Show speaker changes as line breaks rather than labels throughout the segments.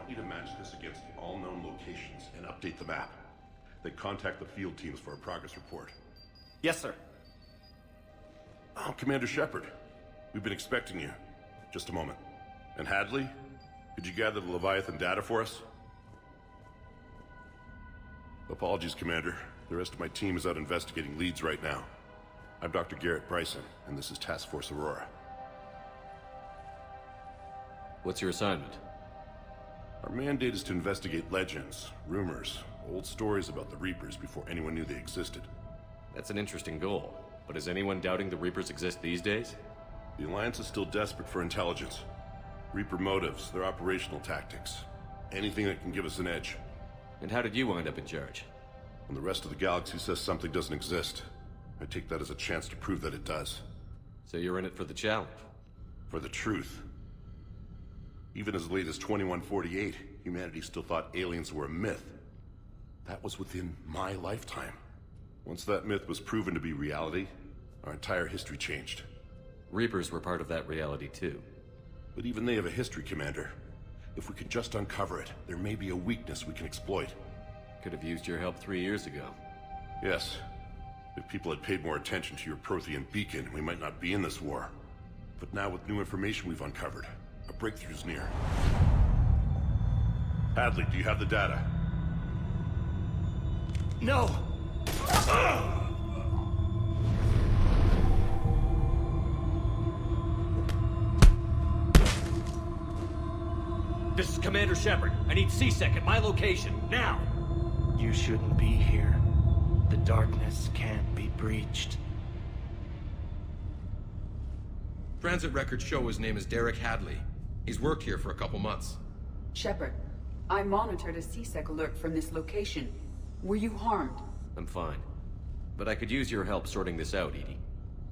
want you to match this against all known locations and update the map. Then contact the field teams for a progress report.
Yes, sir.
Oh, Commander Shepard. We've been expecting you. Just a moment. And Hadley? Could you gather the Leviathan data for us? Apologies, Commander. The rest of my team is out investigating leads right now. I'm Dr. Garrett Bryson, and this is Task Force Aurora.
What's your assignment?
Our mandate is to investigate legends, rumors, old stories about the Reapers before anyone knew they existed.
That's an interesting goal, but is anyone doubting the Reapers exist these days?
The Alliance is still desperate for intelligence. Reaper motives, their operational tactics. Anything that can give us an edge.
And how did you wind up in charge?
When the rest of the galaxy says something doesn't exist, I take that as a chance to prove that it does.
So you're in it for the challenge?
For the truth. Even as late as 2148, humanity still thought aliens were a myth. That was within my lifetime. Once that myth was proven to be reality, our entire history changed.
Reapers were part of that reality too.
But even they have a history, Commander. If we could just uncover it, there may be a weakness we can exploit.
Could have used your help 3 years ago.
Yes. If people had paid more attention to your Prothean beacon, we might not be in this war. But now with new information we've uncovered, a breakthrough's near. Hadley, do you have the data?
No!
This is Commander Shepard. I need C-Sec at my location, now!
You shouldn't be here. The darkness can't be breached.
Transit records show his name is Derek Hadley. He's worked here for a couple months.
Shepard, I monitored a C-Sec alert from this location. Were you harmed?
I'm fine. But I could use your help sorting this out, EDI.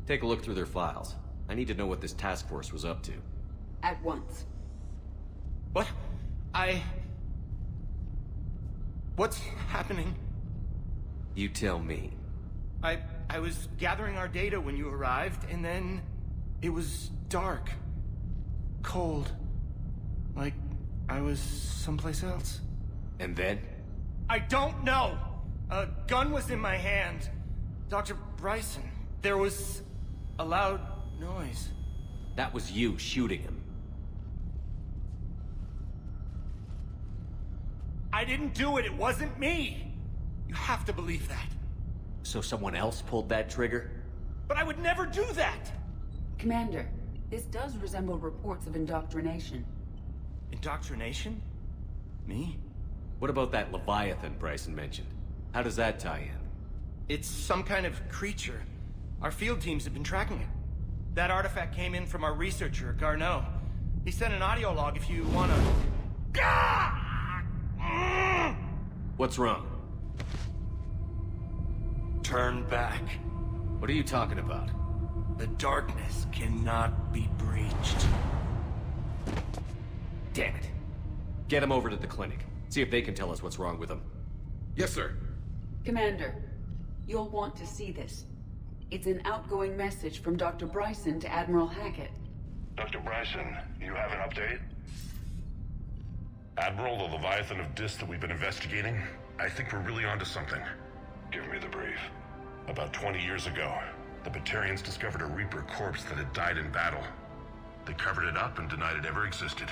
Take a look through their files. I need to know what this task force was up to.
At once.
What? What's happening?
You tell me.
I was gathering our data when you arrived, and then it was dark. Cold. Like I was someplace else.
And then?
I don't know! A gun was in my hand. Dr. Bryson, there was a loud noise.
That was you shooting him.
I didn't do it, it wasn't me! You have to believe that.
So someone else pulled that trigger?
But I would never do that!
Commander, this does resemble reports of indoctrination.
Indoctrination? Me?
What about that Leviathan Bryson mentioned? How does that tie in?
It's some kind of creature. Our field teams have been tracking it. That artifact came in from our researcher, Garneau. He sent an audio log if you wanna...
What's wrong?
Turn back.
What are you talking about?
The darkness cannot be breached.
Damn it. Get him over to the clinic. See if they can tell us what's wrong with him.
Yes, sir.
Commander, you'll want to see this. It's an outgoing message from Dr. Bryson to Admiral Hackett.
Dr. Bryson, you have an update? Admiral, the Leviathan of Dis that we've been investigating, I think we're really onto something. Give me the brief. About 20 years ago, the Batarians discovered a Reaper corpse that had died in battle. They covered it up and denied it ever existed.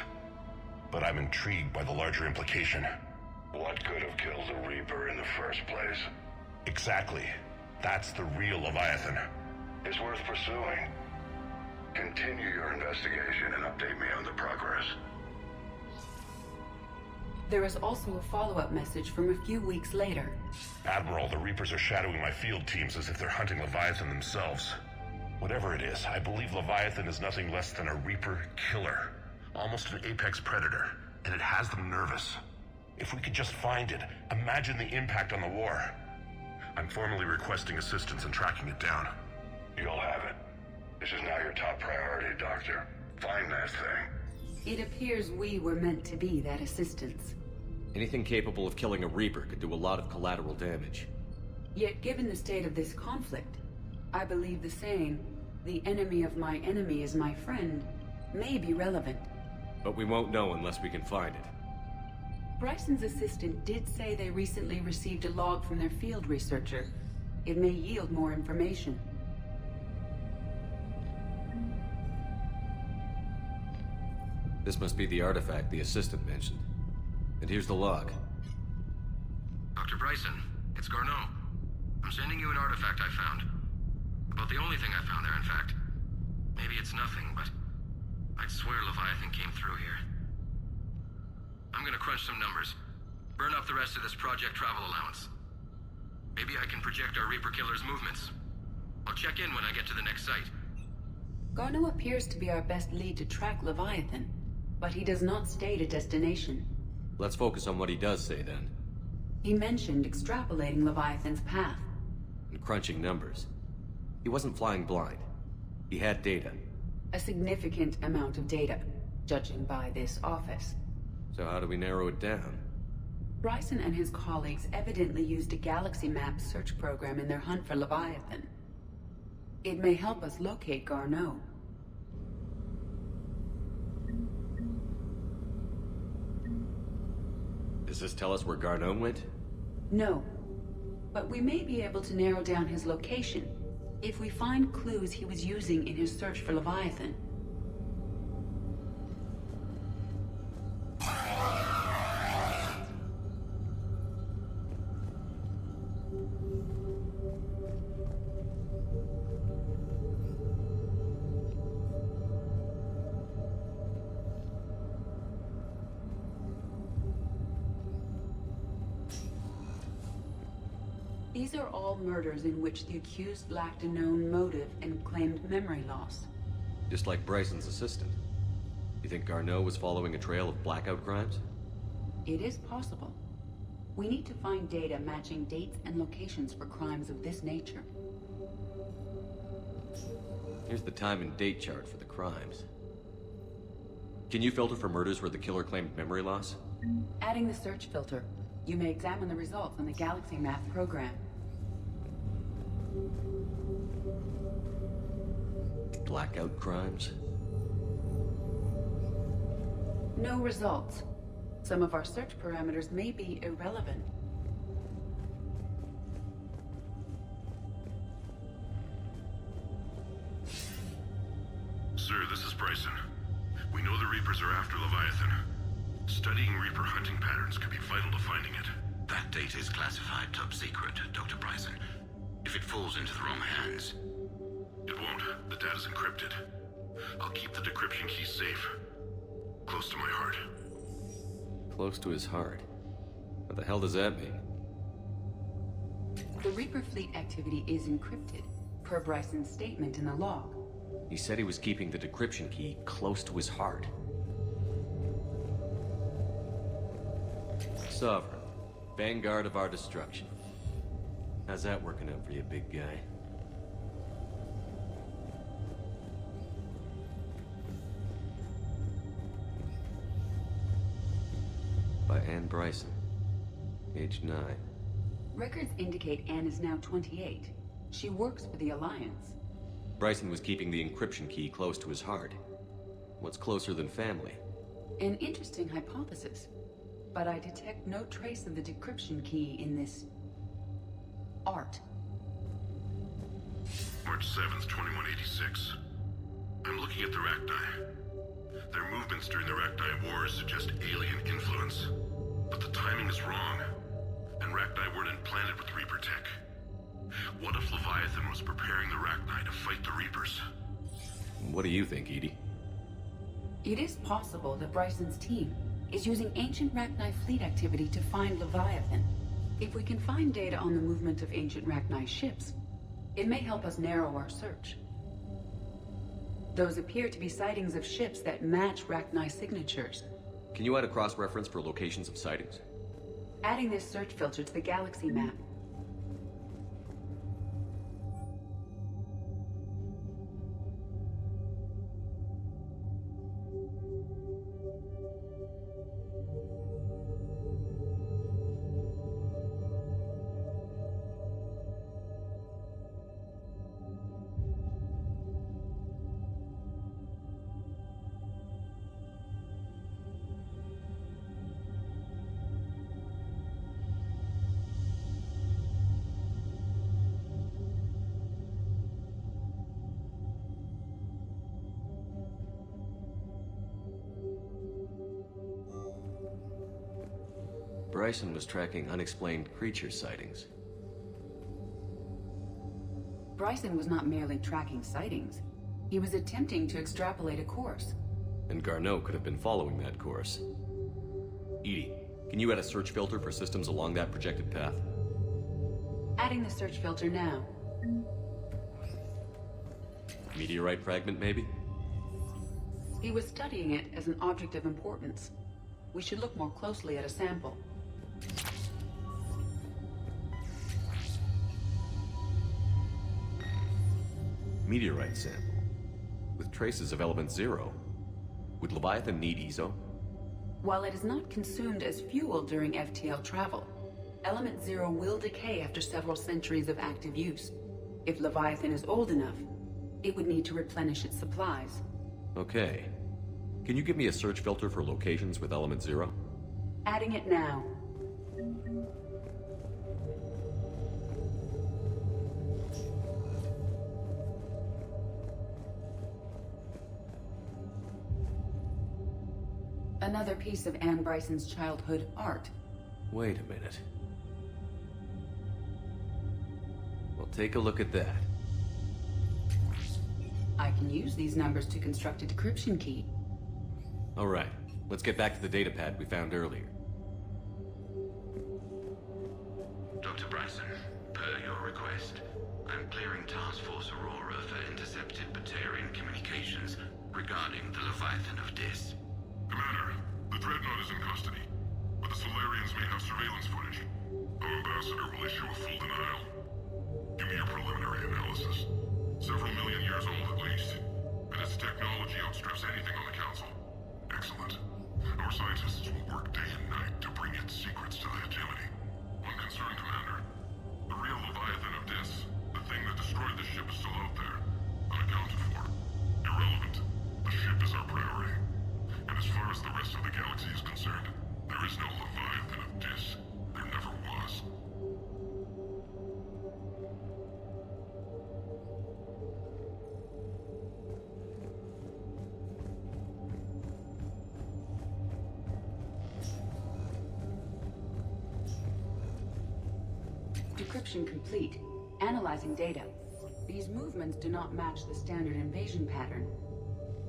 But I'm intrigued by the larger implication. What could have killed the Reaper in the first place? Exactly. That's the real Leviathan. It's worth pursuing. Continue your investigation and update me on the progress.
There is also a follow-up message from a few weeks later.
Admiral, the Reapers are shadowing my field teams as if they're hunting Leviathan themselves. Whatever it is, I believe Leviathan is nothing less than a Reaper killer. Almost an apex predator, and it has them nervous. If we could just find it, imagine the impact on the war. I'm formally requesting assistance in tracking it down. You'll have it. This is now your top priority, Doctor. Find that thing.
It appears we were meant to be that assistance.
Anything capable of killing a Reaper could do a lot of collateral damage.
Yet given the state of this conflict, I believe the saying, "The enemy of my enemy is my friend," may be relevant.
But we won't know unless we can find it.
Bryson's assistant did say they recently received a log from their field researcher. It may yield more information.
This must be the artifact the assistant mentioned. And here's the log.
Dr. Bryson, it's Garneau. I'm sending you an artifact I found. About the only thing I found there, in fact. Maybe it's nothing, but I'd swear Leviathan came through here. I'm gonna crunch some numbers. Burn up the rest of this project travel allowance. Maybe I can project our Reaper Killer's movements. I'll check in when I get to the next site.
Garneau appears to be our best lead to track Leviathan, but he does not state a destination.
Let's focus on what he does say then.
He mentioned extrapolating Leviathan's path.
And crunching numbers. He wasn't flying blind. He had data.
A significant amount of data, judging by this office.
So how do we narrow it down?
Bryson and his colleagues evidently used a galaxy map search program in their hunt for Leviathan. It may help us locate Garneau.
Does this tell us where Garneau went?
No, but we may be able to narrow down his location if we find clues he was using in his search for Leviathan. These are all murders in which the accused lacked a known motive and claimed memory loss.
Just like Bryson's assistant. You think Garneau was following a trail of blackout crimes?
It is possible. We need to find data matching dates and locations for crimes of this nature.
Here's the time and date chart for the crimes. Can you filter for murders where the killer claimed memory loss?
Adding the search filter, you may examine the results on the Galaxy Map program.
Blackout crimes?
No results. Some of our search parameters may be irrelevant.
Sir, this is Bryson. We know the Reapers are after Leviathan. Studying Reaper hunting patterns could be vital to finding it.
That data is classified top secret, Dr. Bryson. If it falls into the wrong hands...
It won't. The data's encrypted. I'll keep the decryption key safe. Close to my heart.
Close to his heart. What the hell does that mean?
The Reaper fleet activity is encrypted, per Bryson's statement in the log.
He said he was keeping the decryption key close to his heart. Sovereign. Vanguard of our destruction. How's that working out for you, big guy? By Anne Bryson. Age 9.
Records indicate Anne is now 28. She works for the Alliance.
Bryson was keeping the encryption key close to his heart. What's closer than family?
An interesting hypothesis, but I detect no trace of the decryption key in this... art.
March 7th, 2186. I'm looking at the Rachni. Their movements during the Rachni Wars suggest alien influence. But the timing is wrong. And Rachni weren't implanted with Reaper tech. What if Leviathan was preparing the Rachni to fight the Reapers?
What do you think, Edie?
It is possible that Bryson's team is using ancient Rachni fleet activity to find Leviathan. If we can find data on the movement of ancient Rachni ships, it may help us narrow our search. Those appear to be sightings of ships that match Rachni signatures.
Can you add a cross-reference for locations of sightings?
Adding this search filter to the Galaxy Map.
Bryson was tracking unexplained creature sightings.
Bryson was not merely tracking sightings. He was attempting to extrapolate a course.
And Garneau could have been following that course. Edie, can you add a search filter for systems along that projected path?
Adding the search filter now.
Meteorite fragment, maybe?
He was studying it as an object of importance. We should look more closely at a sample.
Meteorite sample. With traces of element 0. Would Leviathan need EZO?
While it is not consumed as fuel during FTL travel, Element 0 will decay after several centuries of active use. If Leviathan is old enough, it would need to replenish its supplies.
Okay. Can you give me a search filter for locations with element 0?
Adding it now. Another piece of Anne Bryson's childhood art.
Wait a minute. Well, take a look at that.
I can use these numbers to construct a decryption key.
All right, let's get back to the datapad we found earlier.
Dr. Bryson, per your request, I'm clearing Task Force Aurora for intercepted Batarian communications regarding the Leviathan of Dis.
Commander, the Dreadnought is in custody, but the Solarians may have surveillance footage. Our ambassador will issue a full denial. Give me your preliminary analysis. Several million years old at least, and its technology outstrips anything on the Council. Excellent. Our scientists will work day and night to bring its secrets to the hegemony. One concern, Commander. The real Leviathan of Dis, the thing that destroyed the ship, is still out there, unaccounted for. Irrelevant. The ship is our priority. And as far as the rest of the galaxy is concerned, there is no Leviathan of Dis. There never was.
Decryption complete. Analyzing data. These movements do not match the standard invasion pattern.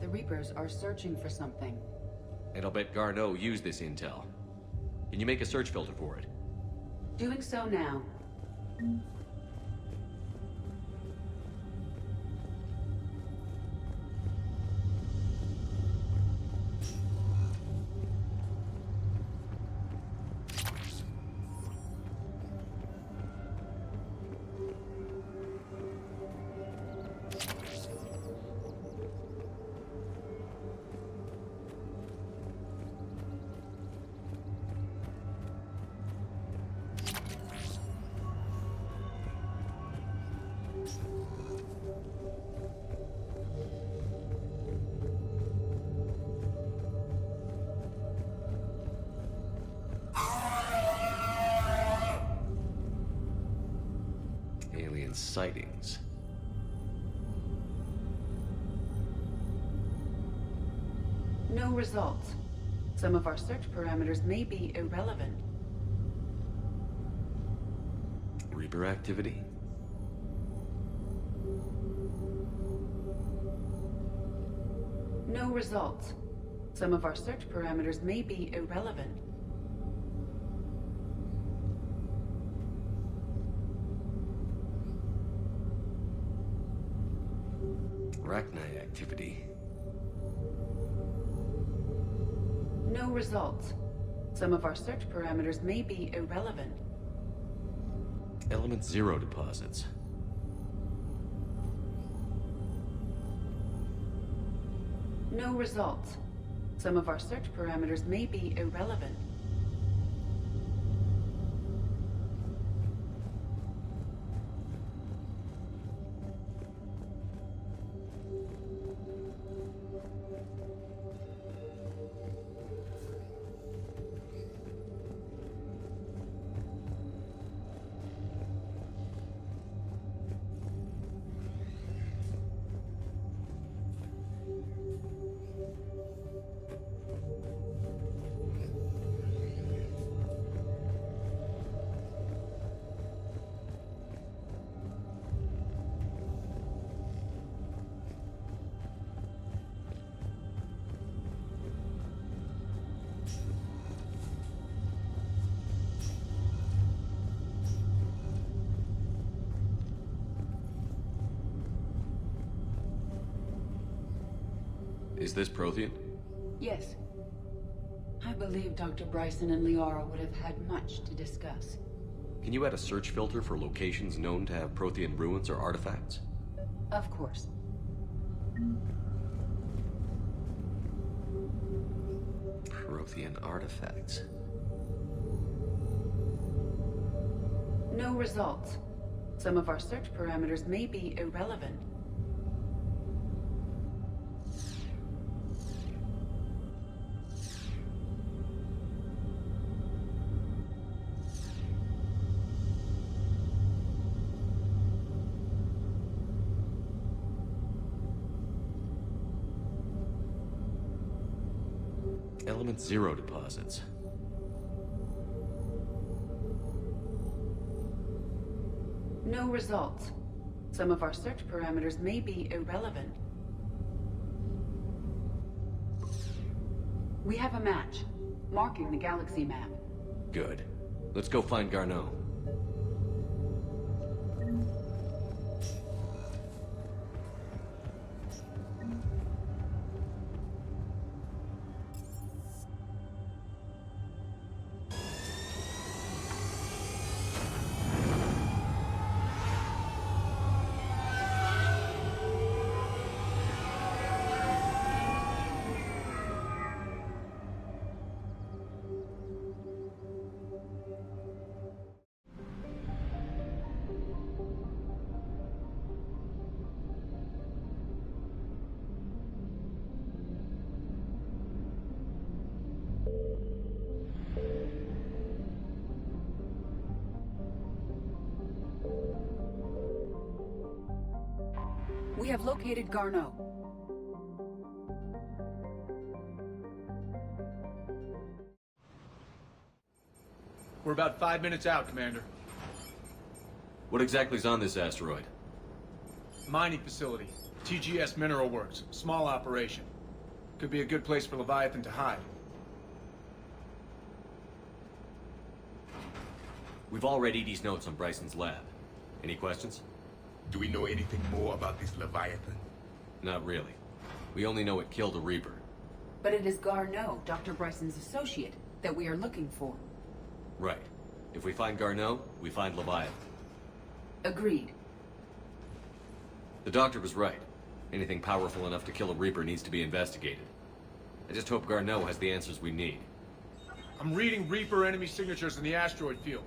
The Reapers are searching for something.
And I'll bet Garneau used this intel. Can you make a search filter for it?
Doing so now.
Alien sightings.
No results. Some of our search parameters may be irrelevant.
Reaper activity?
No results. Some of our search parameters may be irrelevant.
Arachnite activity.
No results. Some of our search parameters may be irrelevant.
Element 0 deposits.
No results. Some of our search parameters may be irrelevant.
Is this Prothean?
Yes. I believe Dr. Bryson and Liara would have had much to discuss.
Can you add a search filter for locations known to have Prothean ruins or artifacts?
Of course.
Prothean artifacts.
No results. Some of our search parameters may be irrelevant.
Element 0 deposits.
No results. Some of our search parameters may be irrelevant. We have a match, marking the galaxy map.
Good. Let's go find Garneau.
We have located Garneau.
We're about 5 minutes out, Commander.
What exactly is on this asteroid?
Mining facility. TGS Mineral Works. Small operation. Could be a good place for Leviathan to hide.
We've all read Edie's notes on Bryson's lab. Any questions?
Do we know anything more about this Leviathan?
Not really. We only know it killed a Reaper.
But it is Garneau, Dr. Bryson's associate, that we are looking for.
Right. If we find Garneau, we find Leviathan.
Agreed.
The doctor was right. Anything powerful enough to kill a Reaper needs to be investigated. I just hope Garneau has the answers we need.
I'm reading Reaper enemy signatures in the asteroid field.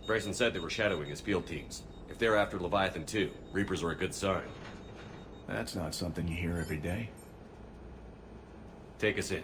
Bryson said they were shadowing his field teams. If they're after Leviathan too, Reapers are a good sign.
That's not something you hear every day.
Take us in.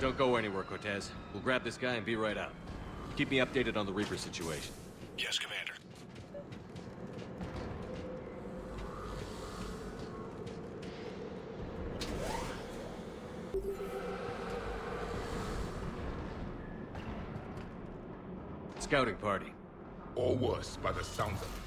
Don't go anywhere, Cortez. We'll grab this guy and be right out. Keep me updated on the Reaper situation.
Yes, Commander.
Scouting party.
Or worse, by the sounds of it.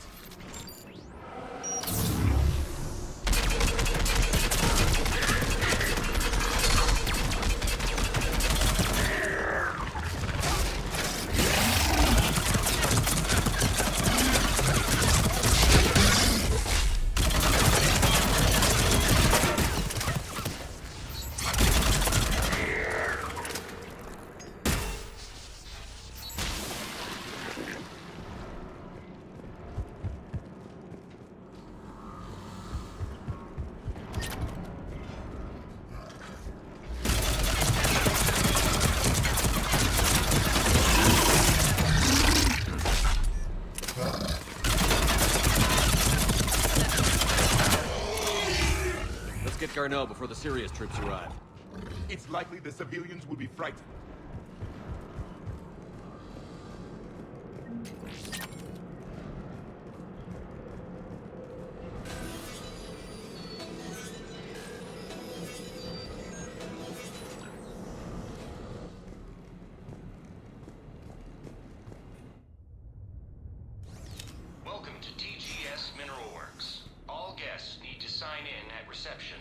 Garneau before the serious troops arrive.
It's likely the civilians will be frightened.
reception.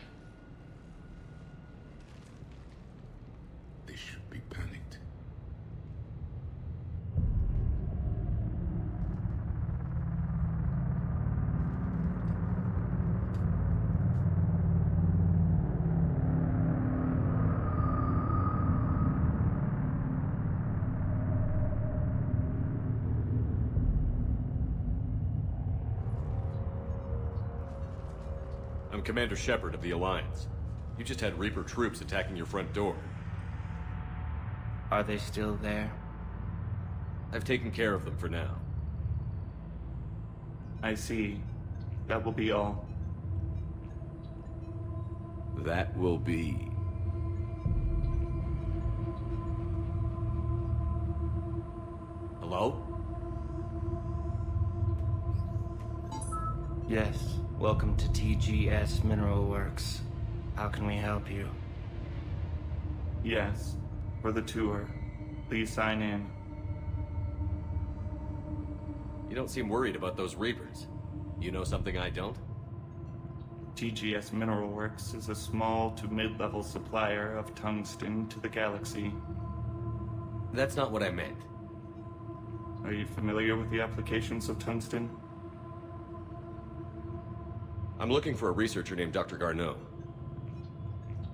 They should be panicked.
I'm Commander Shepard of the Alliance. You just had Reaper troops attacking your front door.
Are they still there?
I've taken care of them for now.
I see. That will be all.
That will be... Hello?
Yes. Welcome to TGS Mineral Works. How can we help you?
Yes. For the tour. Please sign in.
You don't seem worried about those Reapers. You know something I don't?
TGS Mineral Works is a small to mid-level supplier of tungsten to the galaxy.
That's not what I meant.
Are you familiar with the applications of tungsten?
I'm looking for a researcher named Dr. Garneau.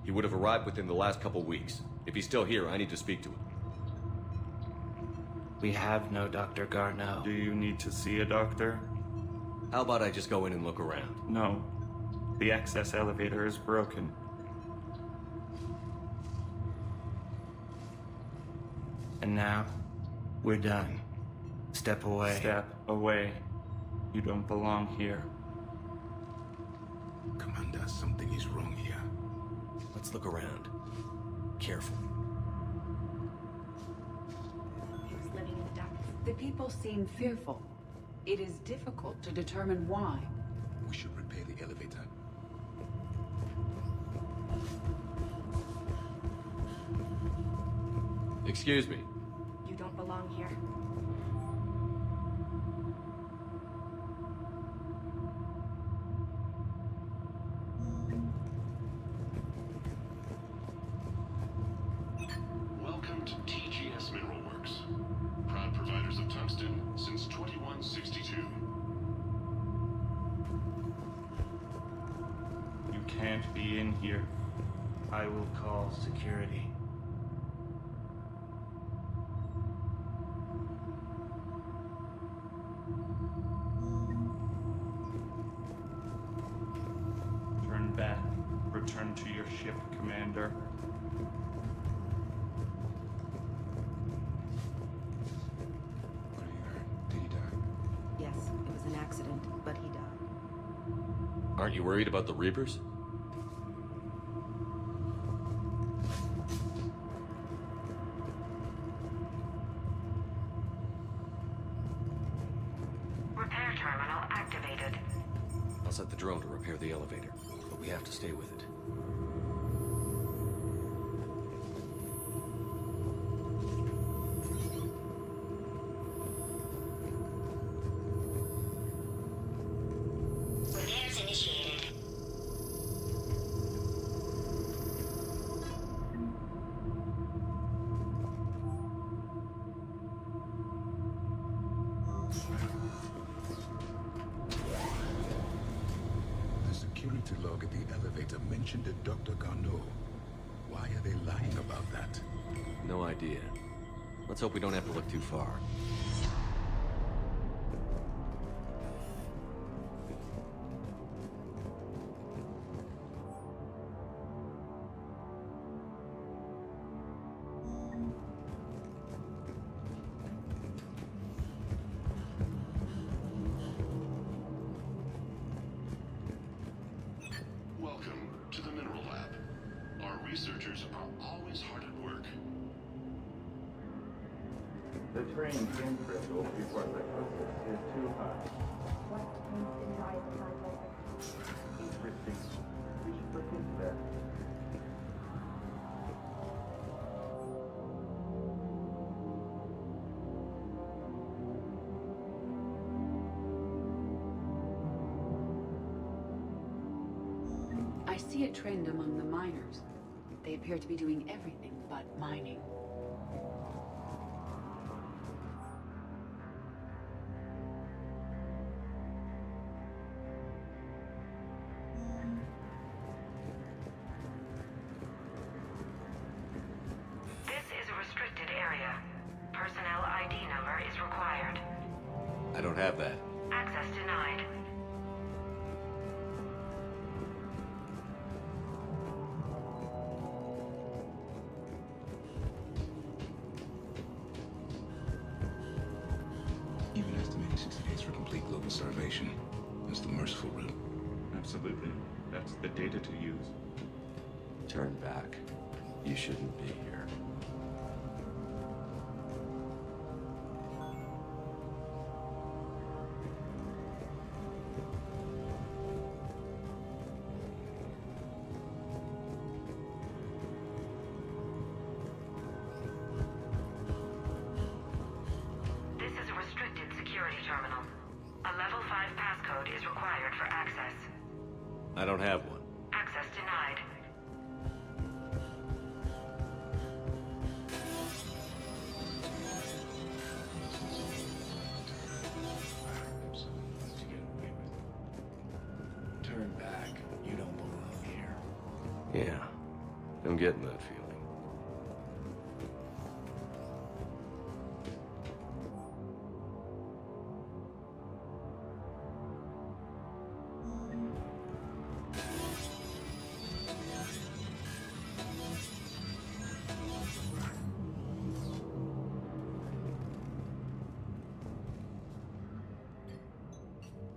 He would have arrived within the last couple weeks. If he's still here, I need to speak to him.
We have no Dr. Garneau.
Do you need to see a doctor?
How about I just go in and look around?
No. The access elevator is broken.
And now, we're done. Step away.
Step away. You don't belong here.
Commander, something is wrong here.
Let's look around. Careful.
Living in the dark. The people seem fearful. It is difficult to determine why.
We should repair the elevator.
Excuse me.
You don't belong here.
Welcome to TGS Mineral Works. Proud providers of tungsten since 2162.
You can't be in here.
I will call security.
Turn back. Return to your ship, Commander.
What have you heard? Did he die?
Yes, it was an accident, but he died.
Aren't you worried about the Reapers?
Repair terminal activated.
I'll set the drone to repair the elevator, but we have to stay with it.
Repairs initiated.
The security log at the elevator mentioned a Dr. Garneau. Why are they lying about that?
No idea. Let's hope we don't have to look too far.
Welcome to the Mineral Lab. Our researchers are always hard at work.
The train's in crystal before psychosis is too high. Interesting. We should look into that.
I see a trend among the miners. They appear to be doing everything but mining.
This is a restricted area. Personnel ID number is required.
I don't have that.
Access denied.
Even estimating 60 days for complete global starvation. That's the merciful route.
Absolutely. That's the data to use.
Turn back. You shouldn't be here.
This is a restricted security terminal. A level 5 passcode is required for access.
I don't have one.
Access denied.
Turn back. You don't belong here.
Yeah, I'm getting that feeling.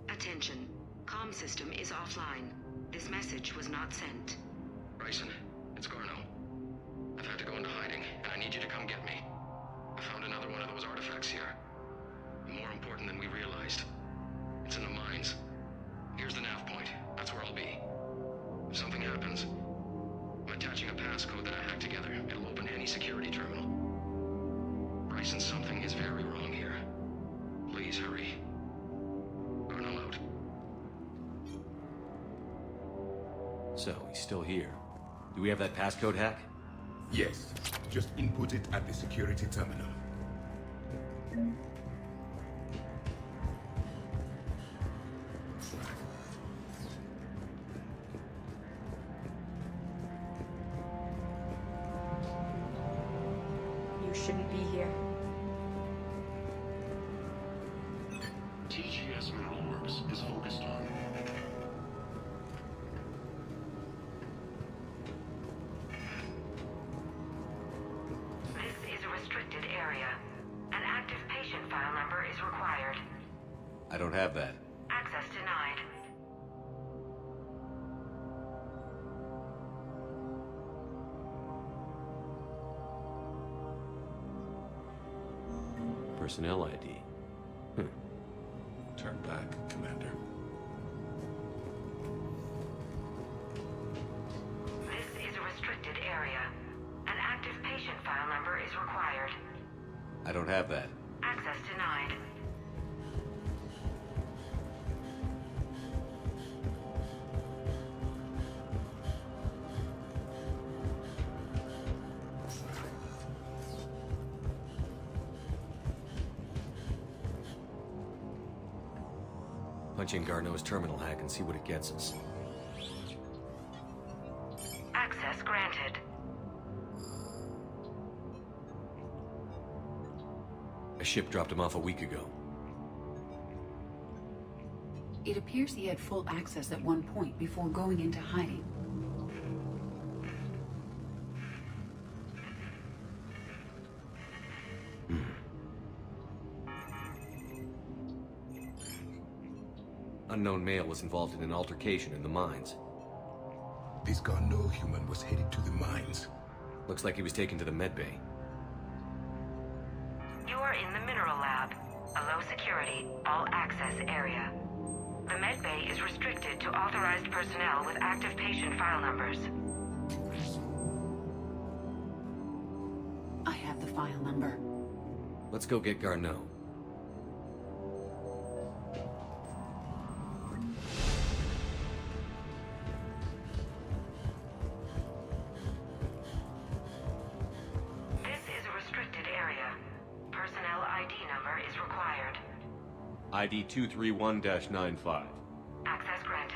Attention. Comm system is offline. This message was not sent.
Bryson, it's Garno. I've had to go into hiding, and I need you to come get me. I found another one of those artifacts here. More important than we realized. It's in the mines. Here's the nav point. That's where I'll be. If something happens, I'm attaching a passcode that I hacked together. It'll open any security terminal. Bryson, something is very wrong here. Please hurry. Garno out.
So, he's still here. Do we have that passcode hack?
Yes. Just input it at the security terminal.
You shouldn't be here.
TGS Mineral Works is focused on.
This is a restricted area. An active patient file number is required.
I don't have that.
Access denied.
Personnel ID.
Turn back, Commander.
This is a restricted area. An active patient file number is required.
I don't have that.
Access denied.
Punch in Garneau's terminal hack and see what it gets us.
Access granted.
A ship dropped him off a week ago.
It appears he had full access at one point before going into hiding.
Unknown male was involved in an altercation in the mines.
This Garneau human was headed to the mines.
Looks like he was taken to the medbay.
You are in the mineral lab, a low security, all access area. The medbay is restricted to authorized personnel with active patient file numbers.
I have the file number.
Let's go get Garneau. ID 231-95.
Access granted.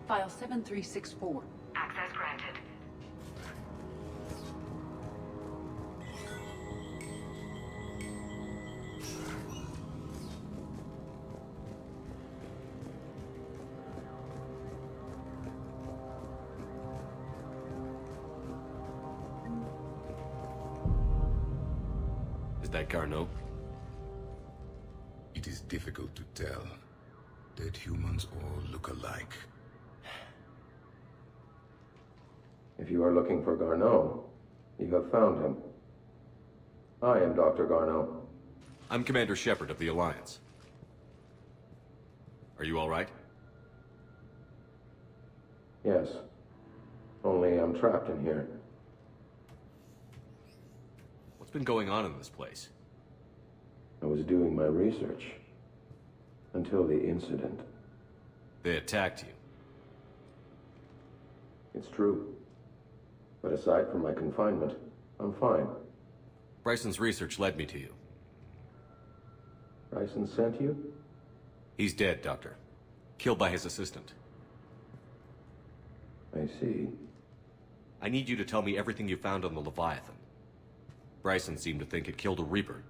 File 7364.
Access granted.
Is that Garneau?
It is difficult to tell. Dead humans all look alike.
If you are looking for Garneau, you have found him. I am Dr. Garneau.
I'm Commander Shepard of the Alliance. Are you all right?
Yes. Only I'm trapped in here.
What's been going on in this place?
I was doing my research. Until the incident.
They attacked you.
It's true. But aside from my confinement, I'm fine.
Bryson's research led me to you.
Bryson sent you?
He's dead, Doctor. Killed by his assistant.
I see.
I need you to tell me everything you found on the Leviathan. Bryson seemed to think it killed a Reaper.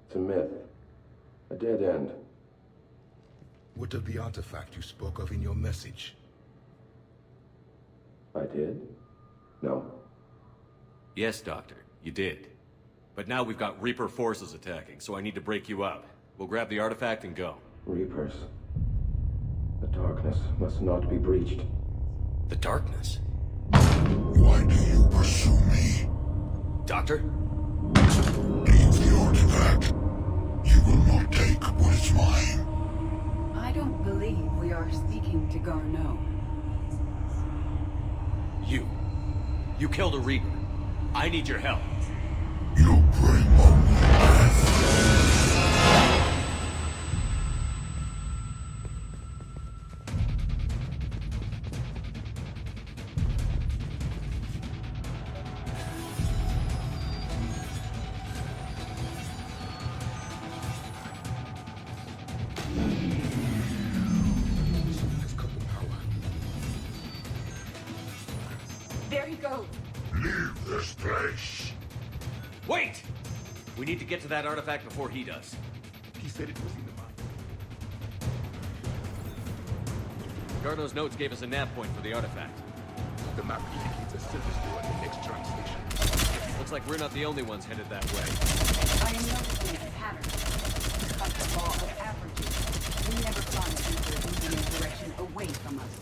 It's a myth. A dead end.
What of the artifact you spoke of in your message?
I did? No.
Yes, Doctor, you did. But now we've got Reaper forces attacking, so I need to break you up. We'll grab the artifact and go.
Reapers. The darkness must not be breached.
The darkness?
Why do you pursue me?
Doctor?
Leave the artifact. You will not take what is mine.
I don't believe we are speaking to Garneau.
You killed a Reaper. I need your help.
You bring only death.
There he goes.
Leave this place.
Wait! We need to get to that artifact before he does.
He said it was in the mine.
Garneau's notes gave us a nav point for the artifact.
The map indicates a surface door at the next train station.
Looks like we're not the only ones headed that way.
I am noticing a pattern. Like the law of averages. We never find people moving in a direction away from us.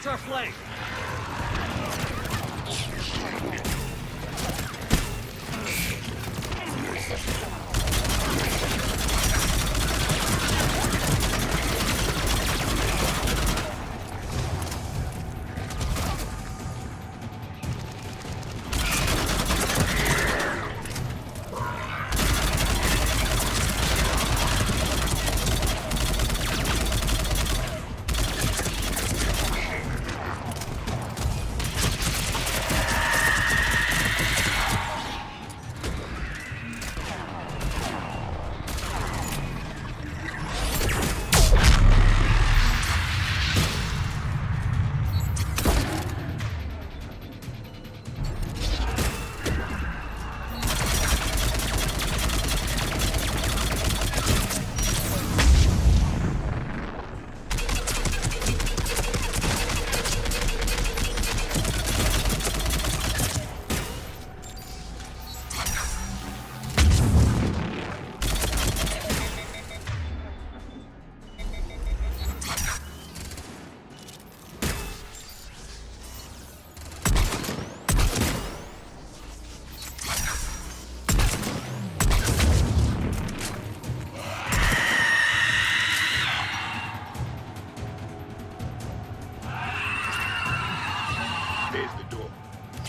Watch our flank!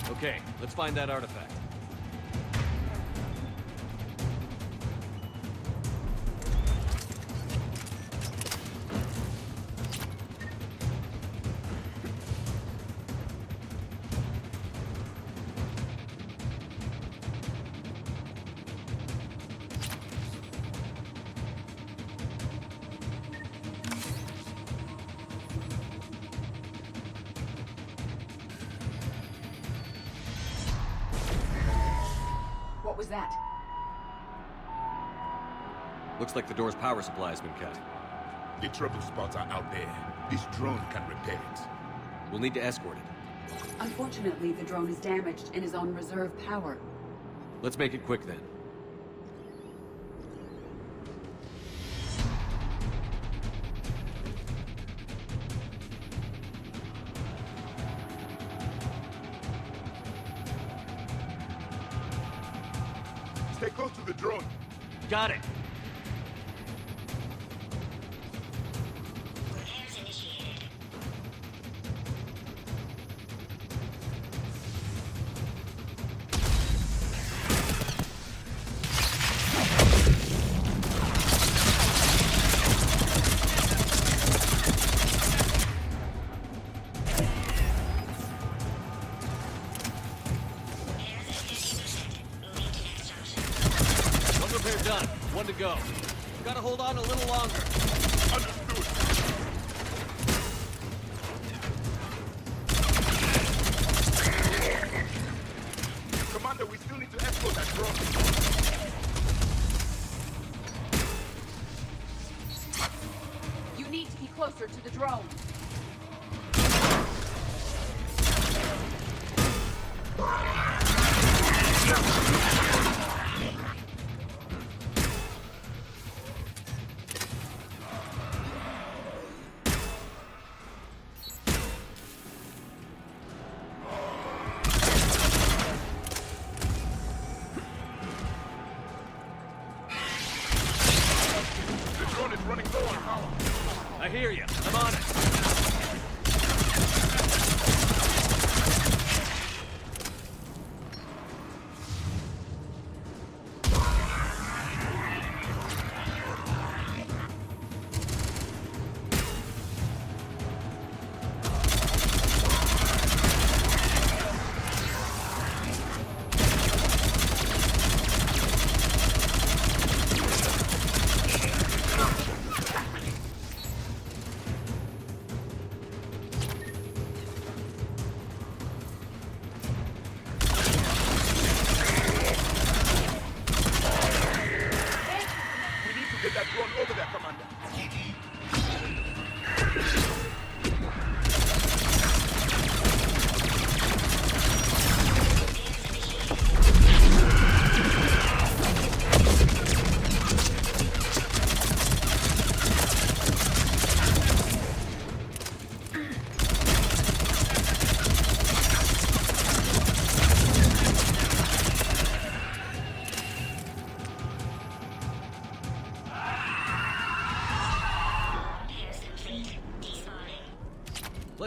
Okay, let's find that artifact.
What was that?
Looks like the door's power supply has been cut.
The trouble spots are out there. This drone can repair it.
We'll need to escort it.
Unfortunately, the drone is damaged and is on reserve power.
Let's make it quick then.
Stay close to the drone.
Got it. Repair done. One to go. Gotta hold on a little longer.
Understood. Commander, we still need to escort that drone.
You need to be closer to the drone.
I hear you. I'm on it.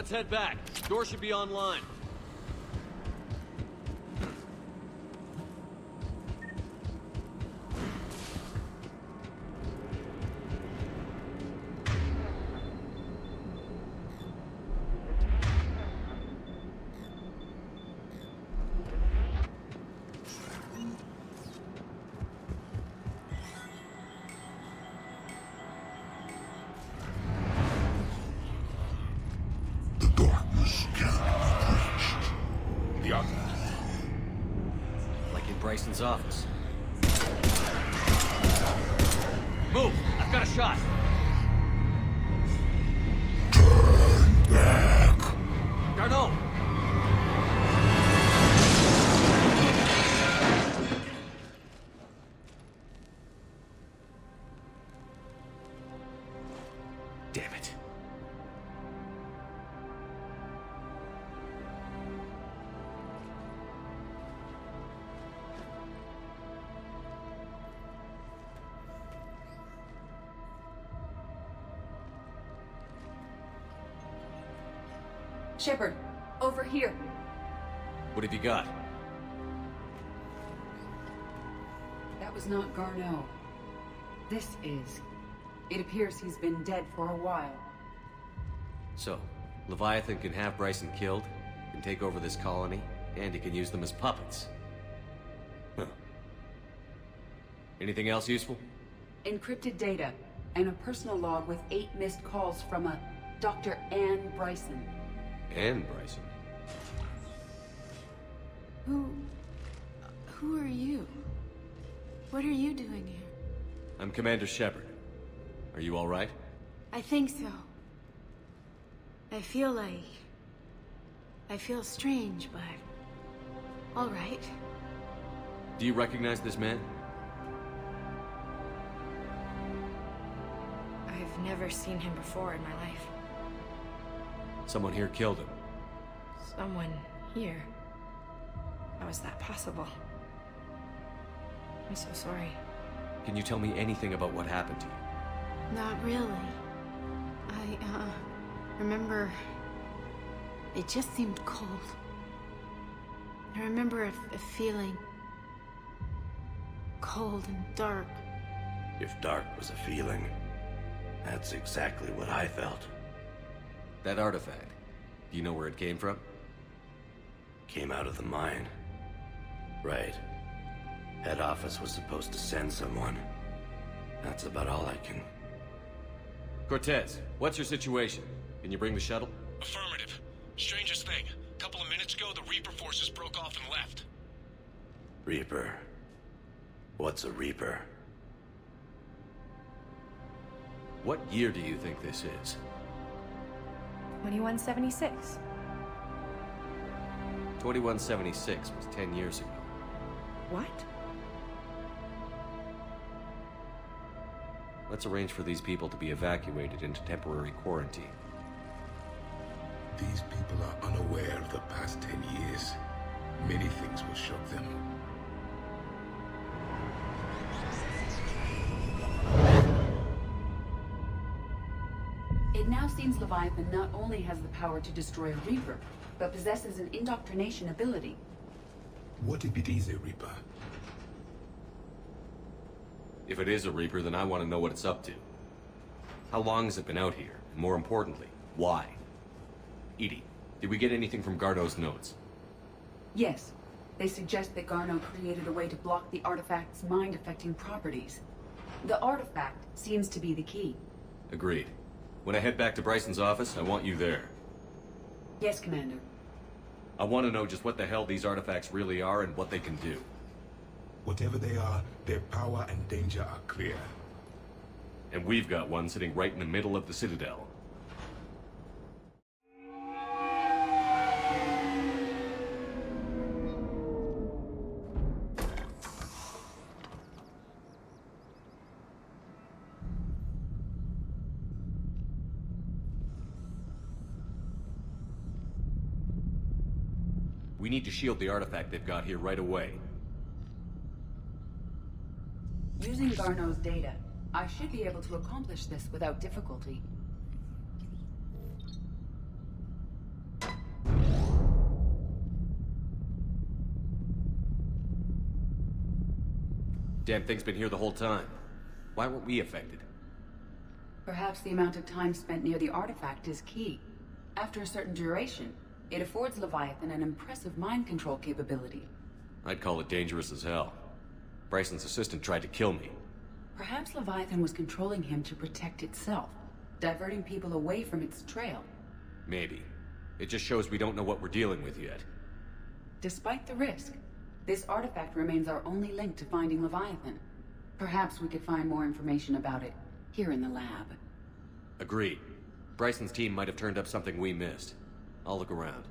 Let's head back. Door should be online. Bryson's office. Move! I've got a shot!
Turn back!
Garneau!
Damn it.
Shepard, over here.
What have you got?
That was not Garneau. This is. It appears he's been dead for a while.
So, Leviathan can have Bryson killed, can take over this colony, and he can use them as puppets. Huh. Anything else useful?
Encrypted data, and a personal log with 8 missed calls from a Dr. Ann Bryson.
Ann Bryson?
Who are you? What are you doing here?
I'm Commander Shepard. Are you all right?
I think so. I feel strange, but... all right.
Do you recognize this man?
I've never seen him before in my life.
Someone here killed him.
Someone here? How is that possible? I'm so sorry.
Can you tell me anything about what happened to you?
Not really. I, remember... it just seemed cold. I remember a feeling... cold and dark.
If dark was a feeling, that's exactly what I felt.
That artifact, do you know where it came from?
Came out of the mine. Right. Head office was supposed to send someone. That's about all I can...
Cortez, what's your situation? Can you bring the shuttle?
Affirmative. Strangest thing. A couple of minutes ago, the Reaper forces broke off and left.
Reaper? What's a Reaper?
What year do you think this is?
2176.
2176 was 10 years ago.
What?
Let's arrange for these people to be evacuated into temporary quarantine.
These people are unaware of the past 10 years. Many things will shock them.
It now seems Leviathan not only has the power to destroy a Reaper, but possesses an indoctrination ability.
What if it is a Reaper?
If it is a Reaper, then I want to know what it's up to. How long has it been out here? And more importantly, why? Edie, did we get anything from Garneau's notes?
Yes. They suggest that Garneau created a way to block the artifact's mind-affecting properties. The artifact seems to be the key.
Agreed. When I head back to Bryson's office, I want you there.
Yes, Commander.
I want to know just what the hell these artifacts really are and what they can do.
Whatever they are, their power and danger are clear.
And we've got one sitting right in the middle of the Citadel. We need to shield the artifact they've got here right away.
Using Garneau's data, I should be able to accomplish this without difficulty.
Damn thing's been here the whole time. Why weren't we affected?
Perhaps the amount of time spent near the artifact is key. After a certain duration, it affords Leviathan an impressive mind control capability.
I'd call it dangerous as hell. Bryson's assistant tried to kill me.
Perhaps Leviathan was controlling him to protect itself, diverting people away from its trail.
Maybe. It just shows we don't know what we're dealing with yet.
Despite the risk, this artifact remains our only link to finding Leviathan. Perhaps we could find more information about it here in the lab.
Agreed. Bryson's team might have turned up something we missed. I'll look around.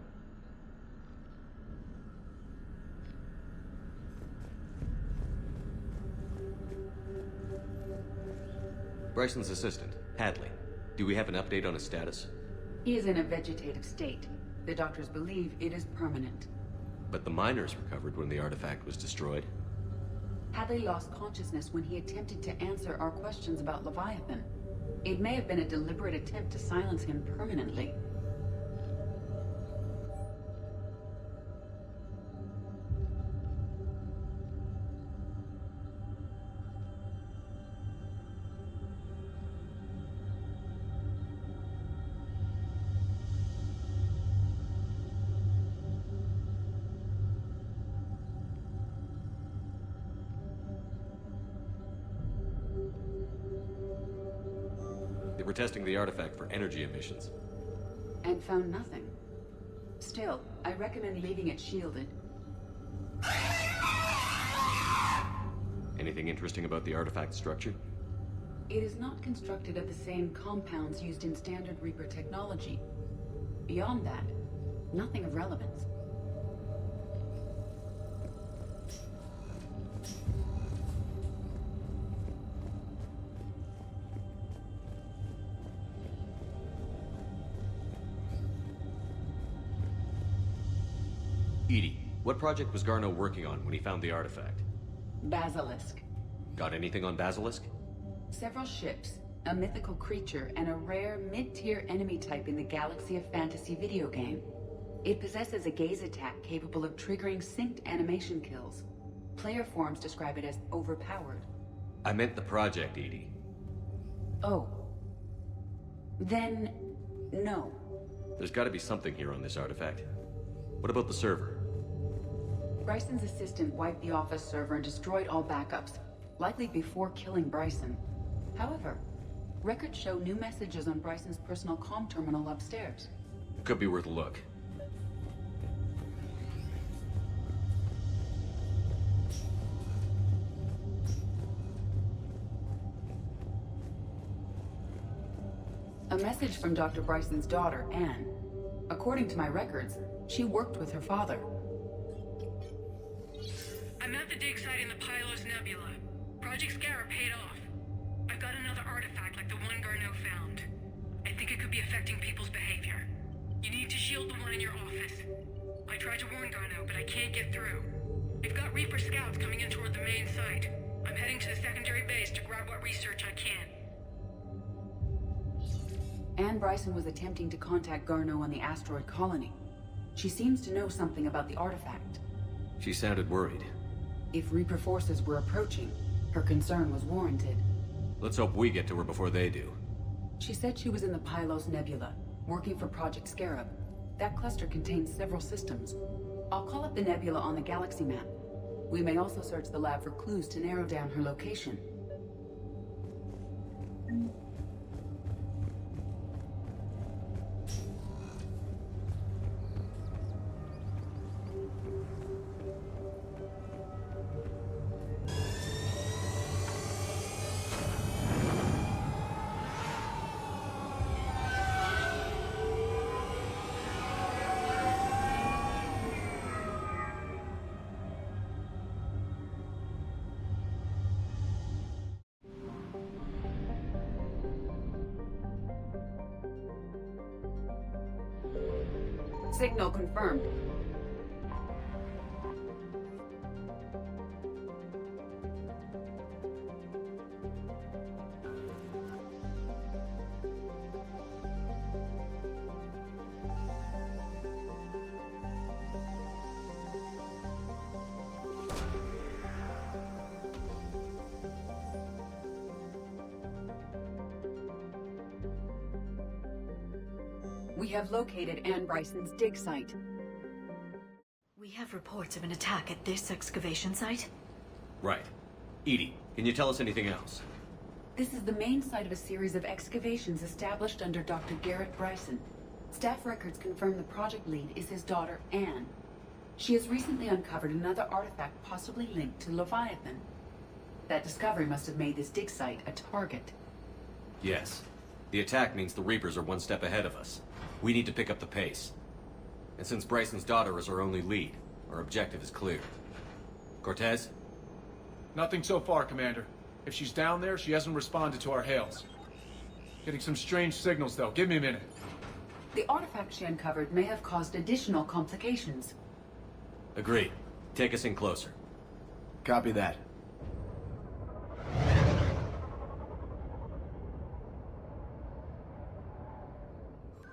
Bryson's assistant, Hadley. Do we have an update on his status?
He is in a vegetative state. The doctors believe it is permanent.
But the miners recovered when the artifact was destroyed.
Hadley lost consciousness when he attempted to answer our questions about Leviathan. It may have been a deliberate attempt to silence him permanently.
They were testing the artifact for energy emissions.
And found nothing. Still, I recommend leaving it shielded.
Anything interesting about the artifact structure?
It is not constructed of the same compounds used in standard Reaper technology. Beyond that, nothing of relevance.
Edie, what project was Garneau working on when he found the artifact?
Basilisk.
Got anything on Basilisk?
Several ships, a mythical creature, and a rare mid-tier enemy type in the Galaxy of Fantasy video game. It possesses a gaze attack capable of triggering synced animation kills. Player forums describe it as overpowered.
I meant the project, Edie.
Oh. Then, no.
There's gotta be something here on this artifact. What about the server?
Bryson's assistant wiped the office server and destroyed all backups, likely before killing Bryson. However, records show new messages on Bryson's personal comm terminal upstairs.
Could be worth a look.
A message from Dr. Bryson's daughter, Anne. According to my records, she worked with her father.
I'm at the dig site in the Pylos Nebula. Project Scarab paid off. I've got another artifact like the one Garneau found. I think it could be affecting people's behavior. You need to shield the one in your office. I tried to warn Garneau, but I can't get through. They've got Reaper scouts coming in toward the main site. I'm heading to the secondary base to grab what research I can.
Anne Bryson was attempting to contact Garneau on the asteroid colony. She seems to know something about the artifact.
She sounded worried.
If Reaper forces were approaching, her concern was warranted.
Let's hope we get to her before they do.
She said she was in the Pylos Nebula, working for Project Scarab. That cluster contains several systems. I'll call up the nebula on the galaxy map. We may also search the lab for clues to narrow down her location. Signal confirmed. We have located Anne Bryson's dig site.
We have reports of an attack at this excavation site.
Right. Edie, can you tell us anything else?
This is the main site of a series of excavations established under Dr. Garrett Bryson. Staff records confirm the project lead is his daughter, Anne. She has recently uncovered another artifact possibly linked to Leviathan. That discovery must have made this dig site a target.
Yes. The attack means the Reapers are one step ahead of us. We need to pick up the pace. And since Bryson's daughter is our only lead, our objective is clear. Cortez?
Nothing so far, Commander. If she's down there, she hasn't responded to our hails. Getting some strange signals, though. Give me a minute.
The artifact she uncovered may have caused additional complications.
Agreed. Take us in closer.
Copy that.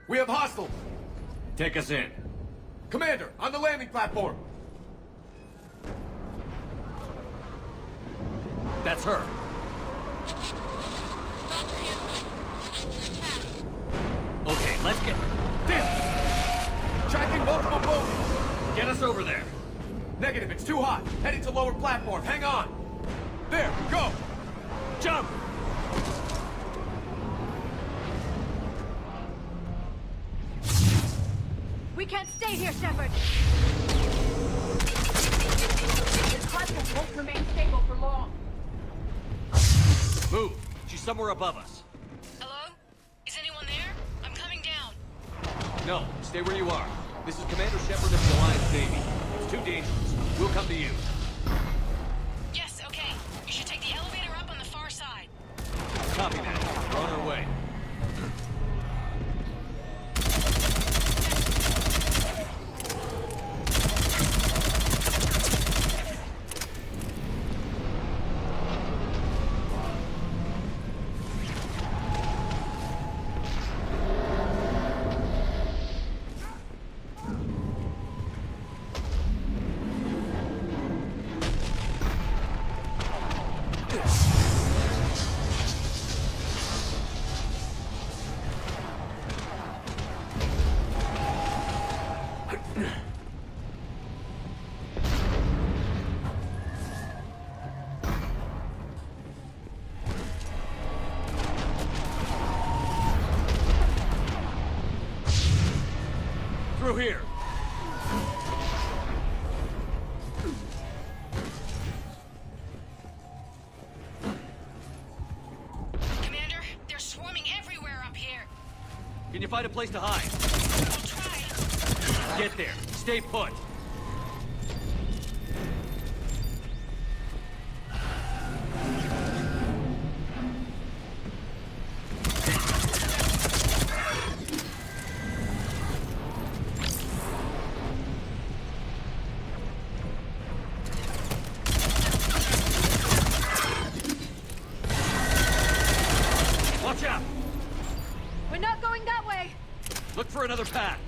We have hostiles!
Take us in.
Commander, on the landing platform!
That's her. Okay, let's get...
Damn! Tracking multiple boats!
Get us over there.
Negative, it's too hot. Heading to lower platform. Hang on. There, go!
Jump!
We can't stay here, Shepard!
This platform won't remain stable for long.
Move! She's somewhere above us.
Hello? Is anyone there? I'm coming down.
No, stay where you are. This is Commander Shepard of the Alliance Navy. It's too dangerous. We'll come to you.
Yes, okay. You should take the elevator up on the far side.
Copy that. We're on our way. Through here.
Commander, they're swarming everywhere up here.
Can you find a place to hide?
I'll try.
Get there. Stay put. Watch out!
We're not going that way!
Look for another path.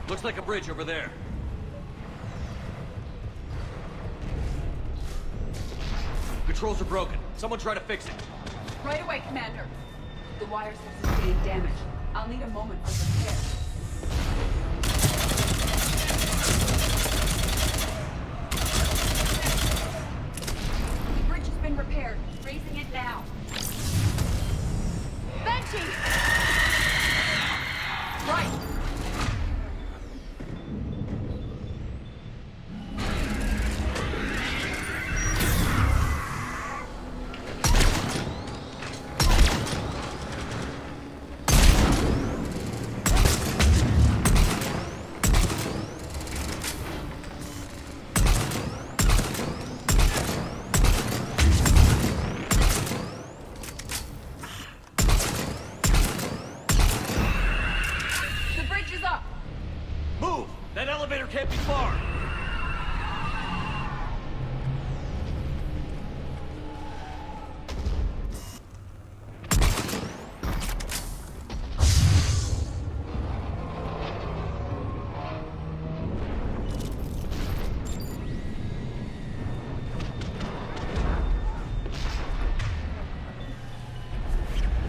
Looks like a bridge over there. Controls are broken. Someone try to fix it.
Right away, Commander. The wires have sustained damage. I'll need a moment for repair. The bridge has been repaired. Raising it now. Banshee! Right!
Can't be far.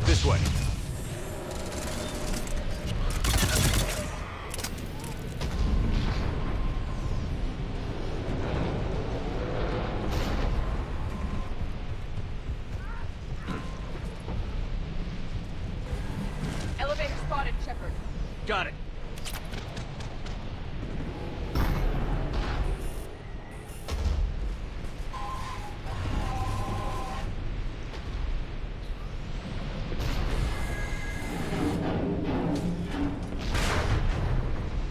This way.
Elevator spotted, Shepard.
Got it.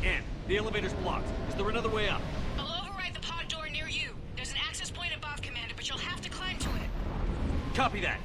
Ann, the elevator's blocked. Is there another way up?
I'll override the pod door near you. There's an access point above, Commander, but you'll have to climb to it.
Copy that.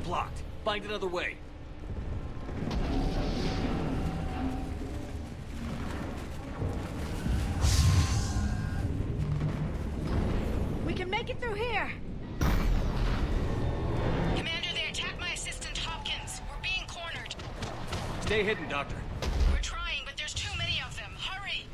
Blocked. Find another way.
We can make it through here.
Commander, they attacked my assistant, Hopkins. We're being cornered.
Stay hidden, Doctor.
We're trying, but there's too many of them. Hurry!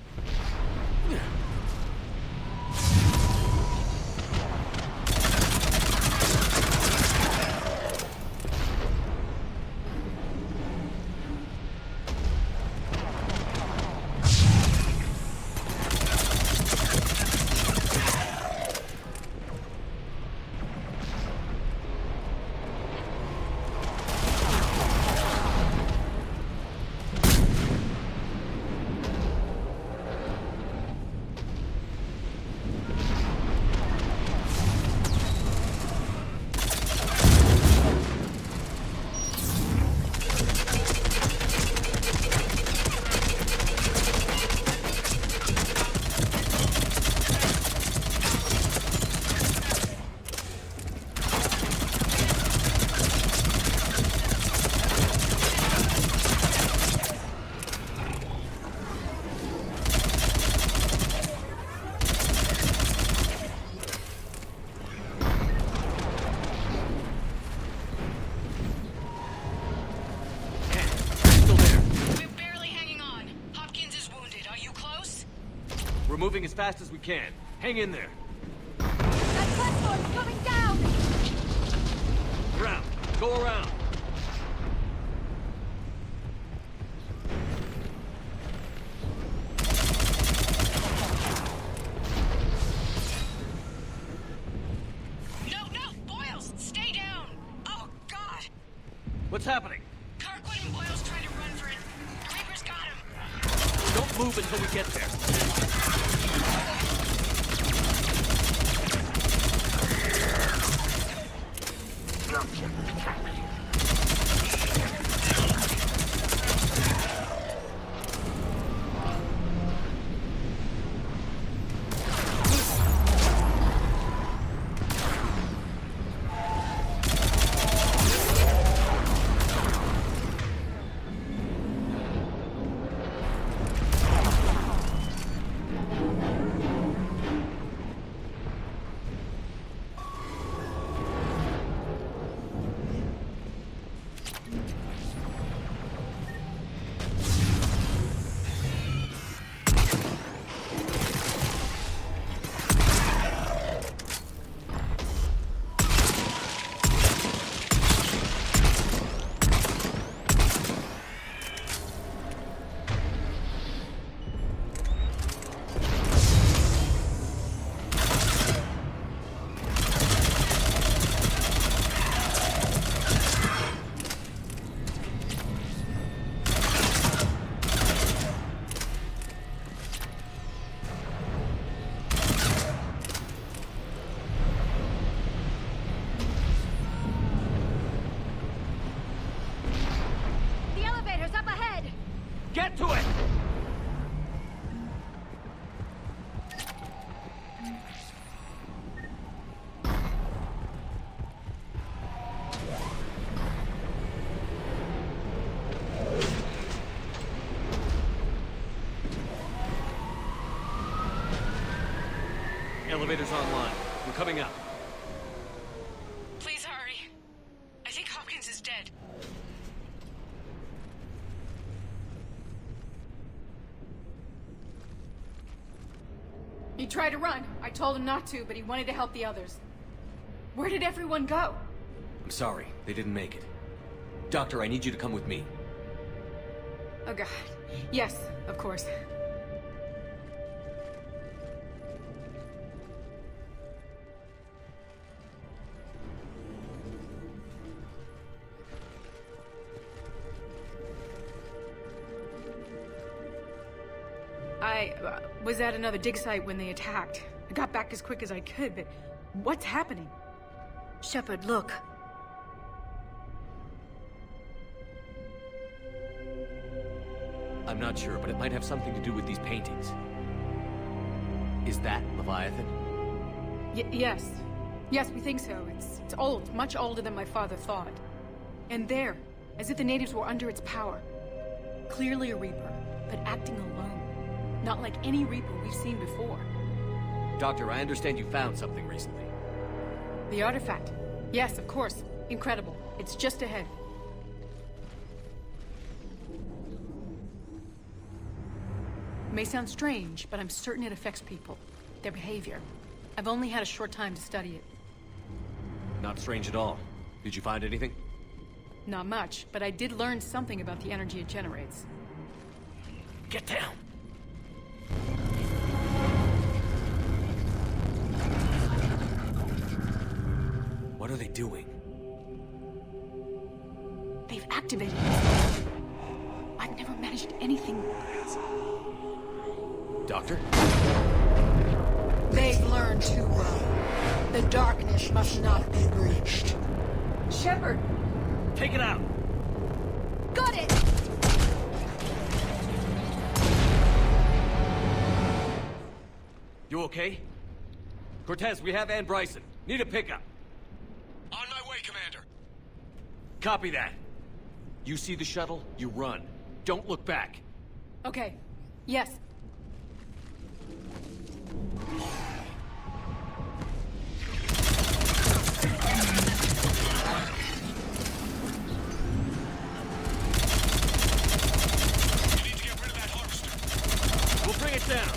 moving as fast as we can. Hang in there.
That platform's coming down!
Around. Go around.
No! Boyles! Stay down! Oh, God!
What's happening?
Kirkwood and Boyles tried to run for it. The Reaper's got him.
Don't move until we get there. Get to it! Elevator's online. We're coming up.
Please hurry. I think Hopkins is dead.
He tried to run. I told him not to, but he wanted to help the others. Where did everyone go?
I'm sorry, they didn't make it. Doctor, I need you to come with me.
Oh God. Yes, of course. I was at another dig site when they attacked. I got back as quick as I could, but what's happening?
Shepard, look.
I'm not sure, but it might have something to do with these paintings. Is that Leviathan?
Yes. Yes, we think so. It's old, much older than my father thought. And there, as if the natives were under its power. Clearly a Reaper, but acting alone. Not like any Reaper we've seen before.
Doctor, I understand you found something recently.
The artifact. Yes, of course. Incredible. It's just ahead. May sound strange, but I'm certain it affects people. Their behavior. I've only had a short time to study it.
Not strange at all. Did you find anything?
Not much, but I did learn something about the energy it generates.
Get down!
What are they doing?
They've activated it. I've never managed anything.
Doctor?
They've learned too well. The darkness must not be breached. Shepard!
Take it out!
Got it!
You okay? Cortez, we have Ann Bryson. Need a pickup.
On my way, Commander.
Copy that. You see the shuttle, you run. Don't look back.
Okay. Yes.
You need to get rid of that harvester. We'll bring it down.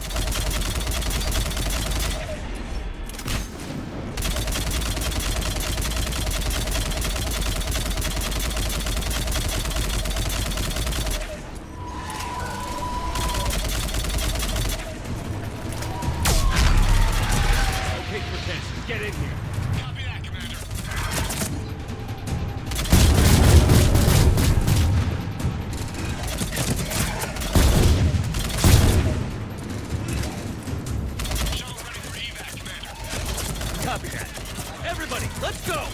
Everybody, let's go!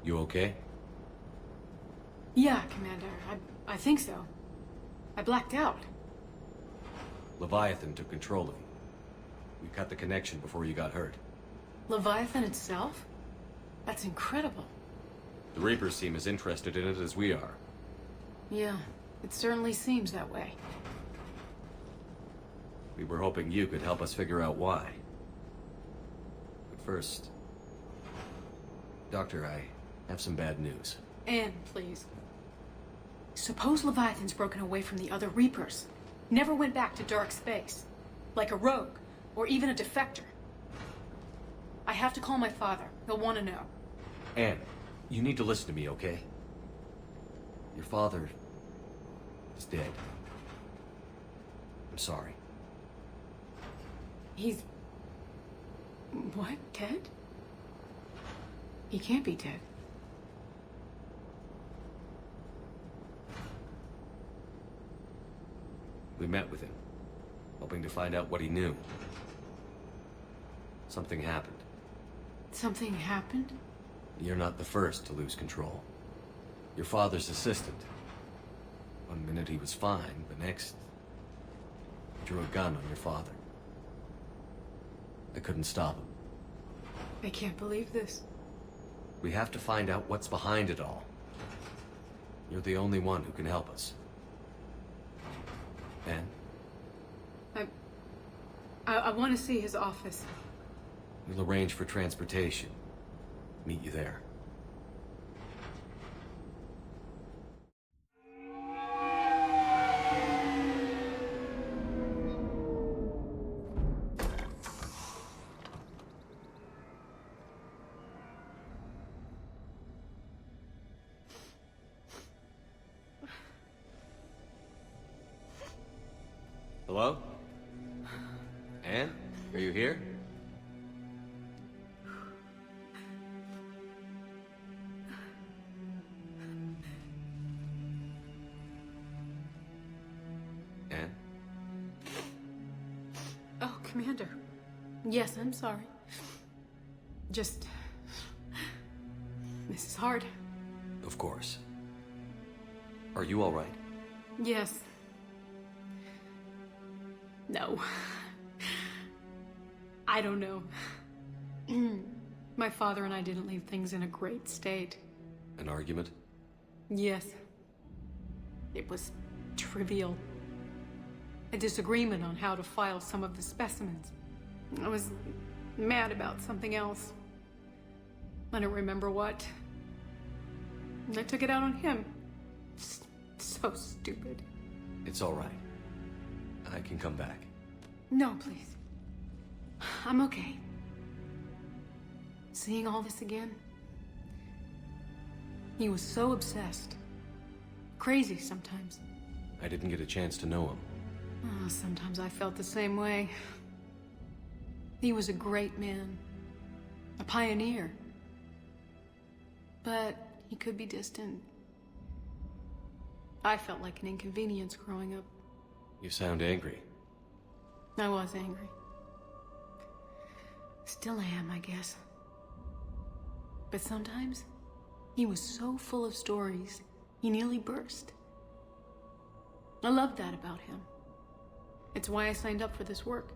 You okay?
Yeah, Commander. I think so. I blacked out.
Leviathan took control of you. We cut the connection before you got hurt.
Leviathan itself? That's incredible.
The Reapers seem as interested in it as we are.
Yeah, it certainly seems that way.
We were hoping you could help us figure out why. But first... Doctor, I have some bad news.
Anne, please. Suppose Leviathan's broken away from the other Reapers. Never went back to dark space. Like a rogue, or even a defector. I have to call my father. He'll want to know.
Anne, you need to listen to me, okay? Your father is dead. I'm sorry.
He's... What? Dead? He can't be dead.
We met with him, hoping to find out what he knew. Something happened.
Something happened?
You're not the first to lose control. Your father's assistant. One minute he was fine, the next... drew a gun on your father. I couldn't stop him.
I can't believe this.
We have to find out what's behind it all. You're the only one who can help us. Anne?
I want to see his office.
We'll arrange for transportation. Meet you there. Hello? Anne? Are you here? Anne?
Oh, Commander. Yes, I'm sorry. Just... This is hard.
Of course. Are you all right?
Yes. No. I don't know. My father and I didn't leave things in a great state.
An argument?
Yes. It was trivial. A disagreement on how to file some of the specimens. I was mad about something else. I don't remember what. And I took it out on him. So stupid.
It's all right. I can come back.
No, please. I'm okay. Seeing all this again? He was so obsessed. Crazy sometimes.
I didn't get a chance to know him.
Oh, sometimes I felt the same way. He was a great man. A pioneer. But he could be distant. I felt like an inconvenience growing up.
You sound angry.
I was angry. Still am, I guess. But sometimes, he was so full of stories, he nearly burst. I love that about him. It's why I signed up for this work.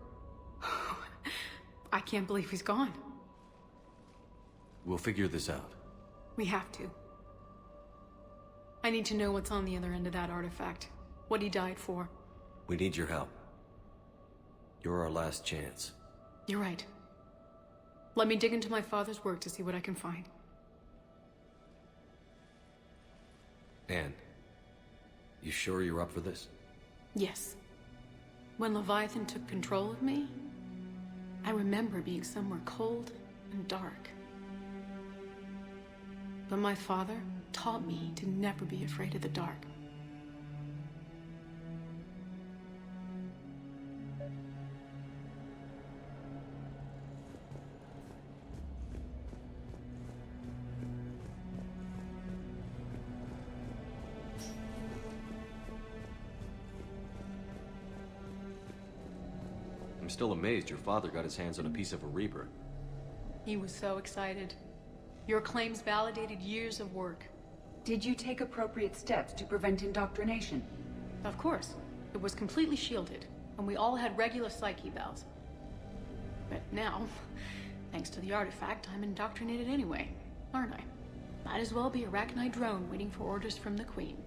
I can't believe he's gone.
We'll figure this out.
We have to. I need to know what's on the other end of that artifact. What he died for.
We need your help. You're our last chance.
You're right. Let me dig into my father's work to see what I can find.
Anne, You sure you're up for this?
Yes. When Leviathan took control of me, I remember being somewhere cold and dark. But my father taught me to never be afraid of the dark.
I'm still amazed your father got his hands on a piece of a Reaper.
He was so excited. Your claims validated years of work.
Did you take appropriate steps to prevent indoctrination?
Of course. It was completely shielded, and we all had regular psyche bells. But now, thanks to the artifact, I'm indoctrinated anyway, aren't I? Might as well be a Arachnite drone waiting for orders from the Queen.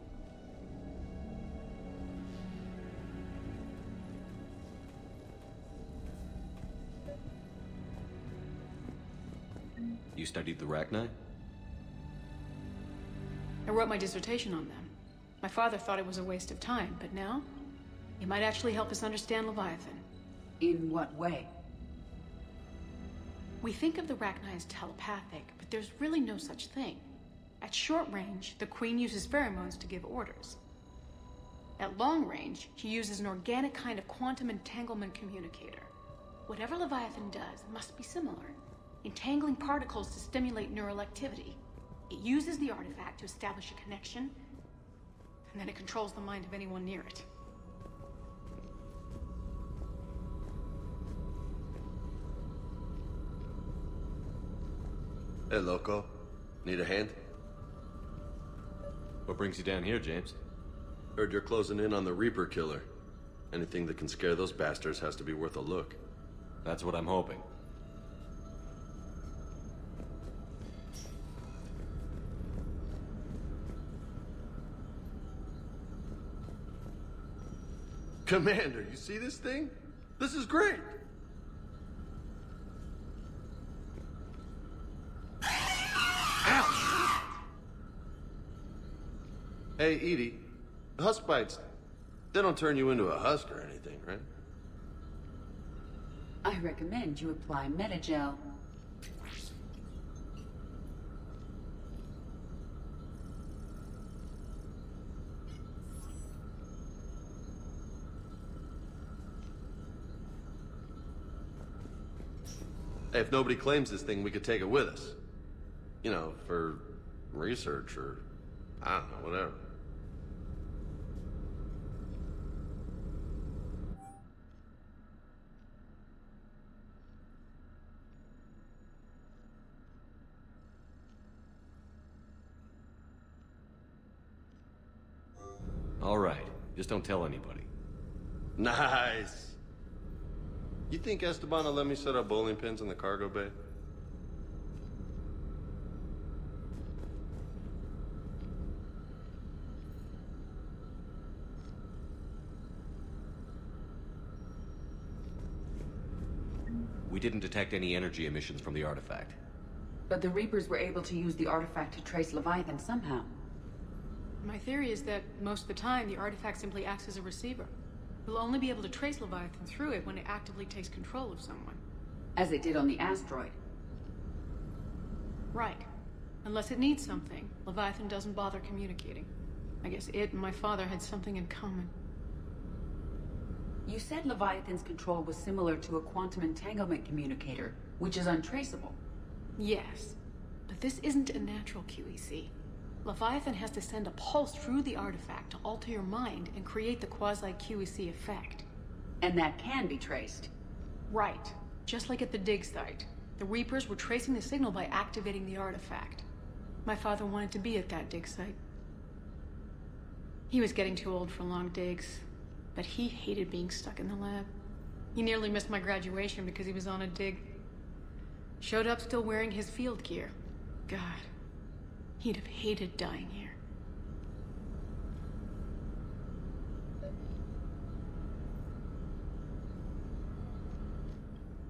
You studied the Arachnite?
I wrote my dissertation on them. My father thought it was a waste of time, but now, it might actually help us understand Leviathan.
In what way?
We think of the Arachnite as telepathic, but there's really no such thing. At short range, the Queen uses pheromones to give orders. At long range, she uses an organic kind of quantum entanglement communicator. Whatever Leviathan does must be similar, entangling particles to stimulate neural activity. It uses the artifact to establish a connection, and then it controls the mind of anyone near it.
Hey, Loco. Need a hand?
What brings you down here, James?
Heard you're closing in on the Reaper killer. Anything that can scare those bastards has to be worth a look.
That's what I'm hoping.
Commander, you see this thing? This is great! Ouch! Hey, Edie, husk bites, they don't turn you into a husk or anything, right?
I recommend you apply Metagel.
Hey, if nobody claims this thing, we could take it with us. You know, for research or, I don't know, whatever.
All right. Just don't tell anybody.
Nice. You think Esteban will let me set up bowling pins in the cargo bay?
We didn't detect any energy emissions from the artifact.
But the Reapers were able to use the artifact to trace Leviathan somehow.
My theory is that most of the time, the artifact simply acts as a receiver. We'll only be able to trace Leviathan through it when it actively takes control of someone.
As it did on the asteroid.
Right. Unless it needs something, Leviathan doesn't bother communicating. I guess it and my father had something in common.
You said Leviathan's control was similar to a quantum entanglement communicator, which is untraceable.
Yes. But this isn't a natural QEC. Leviathan has to send a pulse through the artifact to alter your mind and create the quasi-QEC effect.
And that can be traced.
Right. Just like at the dig site. The Reapers were tracing the signal by activating the artifact. My father wanted to be at that dig site. He was getting too old for long digs, but he hated being stuck in the lab. He nearly missed my graduation because he was on a dig. Showed up still wearing his field gear. God. He'd have hated dying here.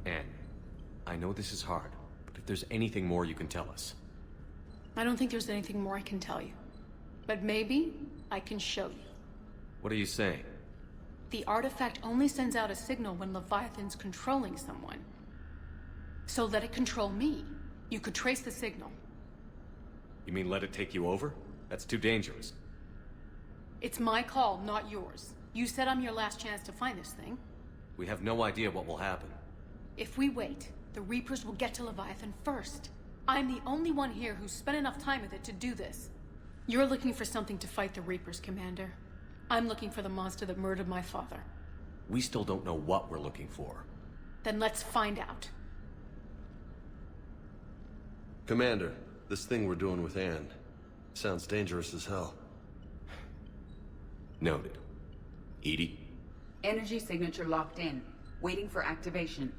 Anne, I know this is hard, but if there's anything more you can tell us.
I don't think there's anything more I can tell you. But maybe I can show you.
What are you saying?
The artifact only sends out a signal when Leviathan's controlling someone. So let it control me. You could trace the signal.
You mean let it take you over? That's too dangerous.
It's my call, not yours. You said I'm your last chance to find this thing.
We have no idea what will happen.
If we wait, the Reapers will get to Leviathan first. I'm the only one here who's spent enough time with it to do this. You're looking for something to fight the Reapers, Commander. I'm looking for the monster that murdered my father.
We still don't know what we're looking for.
Then let's find out.
Commander, this thing we're doing with Anne sounds dangerous as hell.
Noted. Edie?
Energy signature locked in. Waiting for activation.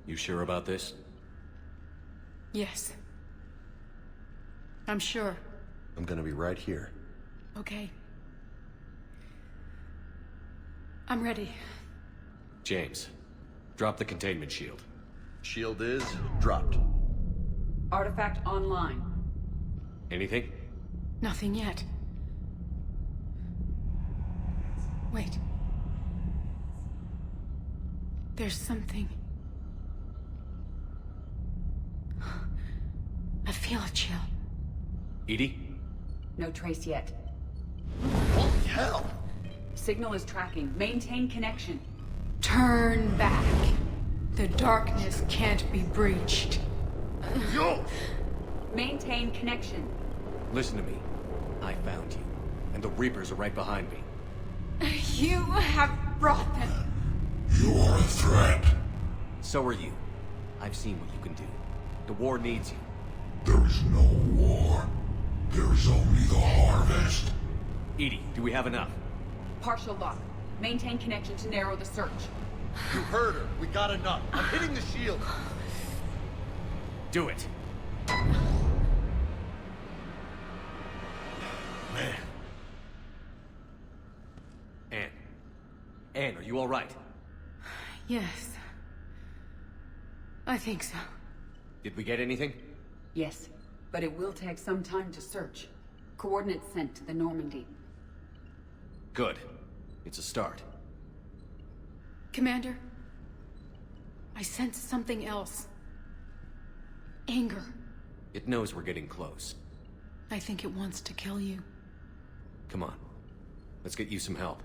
You sure about this?
Yes. I'm sure.
I'm gonna be right here.
Okay. I'm ready.
James, drop the containment shield.
Shield is dropped.
Artifact online.
Anything?
Nothing yet. Wait. There's something. I feel a chill.
Edie?
No trace yet.
Holy hell!
Signal is tracking. Maintain connection.
Turn back. The darkness can't be breached.
Yo!
Maintain connection.
Listen to me. I found you, and the Reapers are right behind me.
You have brought them.
You are a threat.
So are you. I've seen what you can do. The war needs you.
There is no war. There is only the harvest.
Edie, do we have enough?
Partial lock. Maintain connection to narrow the search.
You heard her. We got enough. I'm hitting the shield.
Do it. Man. Anne, are you all right?
Yes. I think so.
Did we get anything?
Yes, but it will take some time to search. Coordinates sent to the Normandy.
Good. It's a start.
Commander, I sense something else. Anger.
It knows we're getting close.
I think it wants to kill you.
Come on. Let's get you some help.